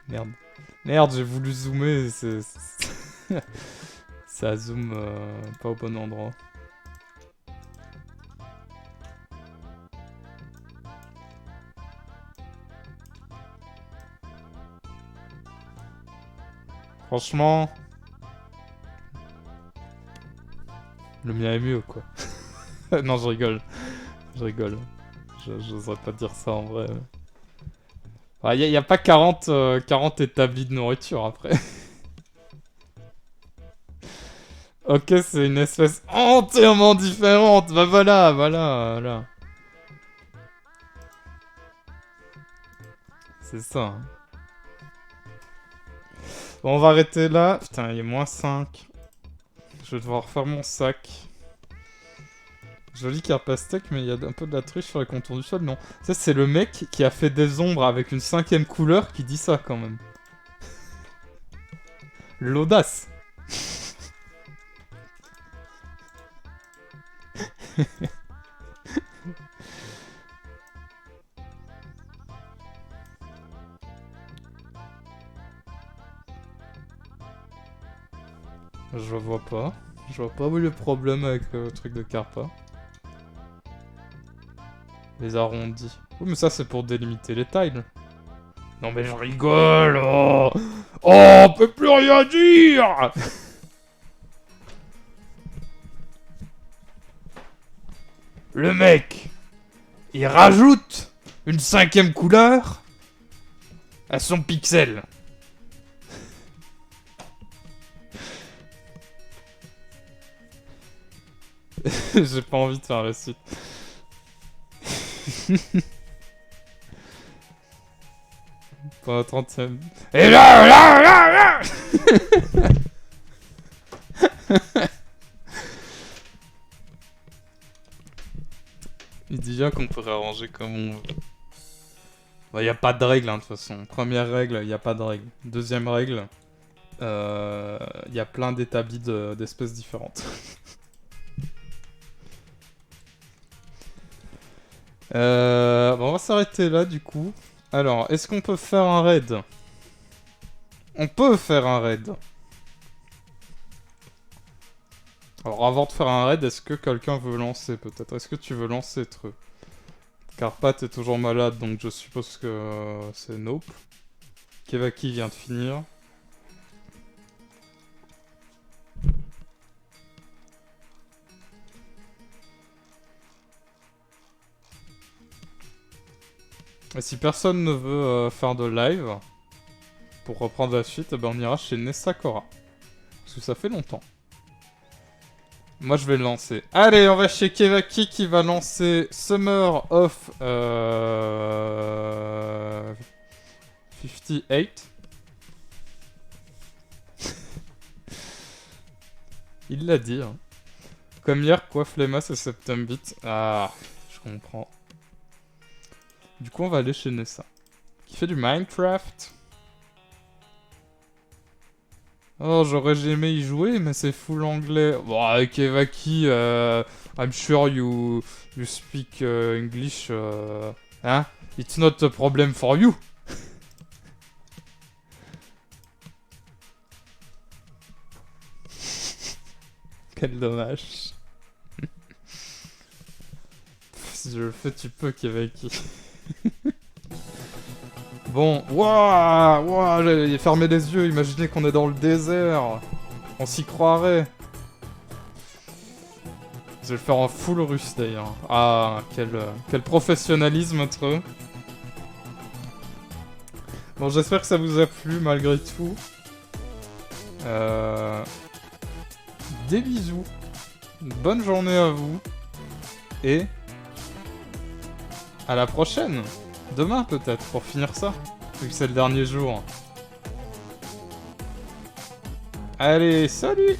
Merde. Merde, j'ai voulu zoomer, ça zoome pas au bon endroit. Franchement... Le mien est mieux, quoi. Non, je rigole. Je rigole. J'oserais pas dire ça en vrai. Y a pas 40 établis de nourriture après. Ok, c'est une espèce entièrement différente. Bah voilà, voilà. C'est ça. Hein. Bon, on va arrêter là. Putain, il est moins 5. Je vais devoir refaire mon sac. Joli Carpastec, mais il y a un peu de la triche sur les contours du sol, non. Ça, c'est le mec qui a fait des ombres avec une 5ème couleur qui dit ça, quand même. L'audace. Je vois pas. Je vois pas où est le problème avec le truc de Carpa. Les arrondis. Oui, mais ça, c'est pour délimiter les tiles. Non, mais je rigole. Oh, on peut plus rien dire. Le mec, il rajoute une 5ème couleur à son pixel. J'ai pas envie de faire la suite. Pour la 30ème. Et là Il dit bien qu'on pourrait arranger comme on veut. Bah, y a pas de règle, hein, de toute façon. Première règle, y a pas de règle. Deuxième règle, y a plein d'établis d'espèces différentes. Bon, on va s'arrêter là, du coup. Alors, est-ce qu'on peut faire un raid? On peut faire un raid. Alors, avant de faire un raid, est-ce que quelqu'un veut lancer, peut-être? Est-ce que tu veux lancer, Treux? Carpat est toujours malade, donc je suppose que c'est nope. Kevaki vient de finir. Et si personne ne veut faire de live, pour reprendre la suite, ben on ira chez Nessakora. Parce que ça fait longtemps. Moi je vais le lancer. Allez, on va chez Kevaki qui va lancer Summer of 58. Il l'a dit. Hein. Comme hier, quoi, Flemmas et Septembit. Ah, je comprends. Du coup, on va aller chez Nessa. Qui fait du Minecraft. Oh, j'aurais aimé y jouer, mais c'est full anglais. Bon, avec Evaki, I'm sure you speak English. Hein? It's not a problem for you. Quel dommage. Si je le fais, tu peux, Kevaki. Bon, waouh, j'ai fermé les yeux, imaginez qu'on est dans le désert. On s'y croirait. Je vais le faire en full russe d'ailleurs. Ah, quel professionnalisme entre eux. Bon, j'espère que ça vous a plu malgré tout. Des bisous. Bonne journée à vous. Et à la prochaine. Demain peut-être, pour finir ça. Vu que c'est le dernier jour. Allez, salut!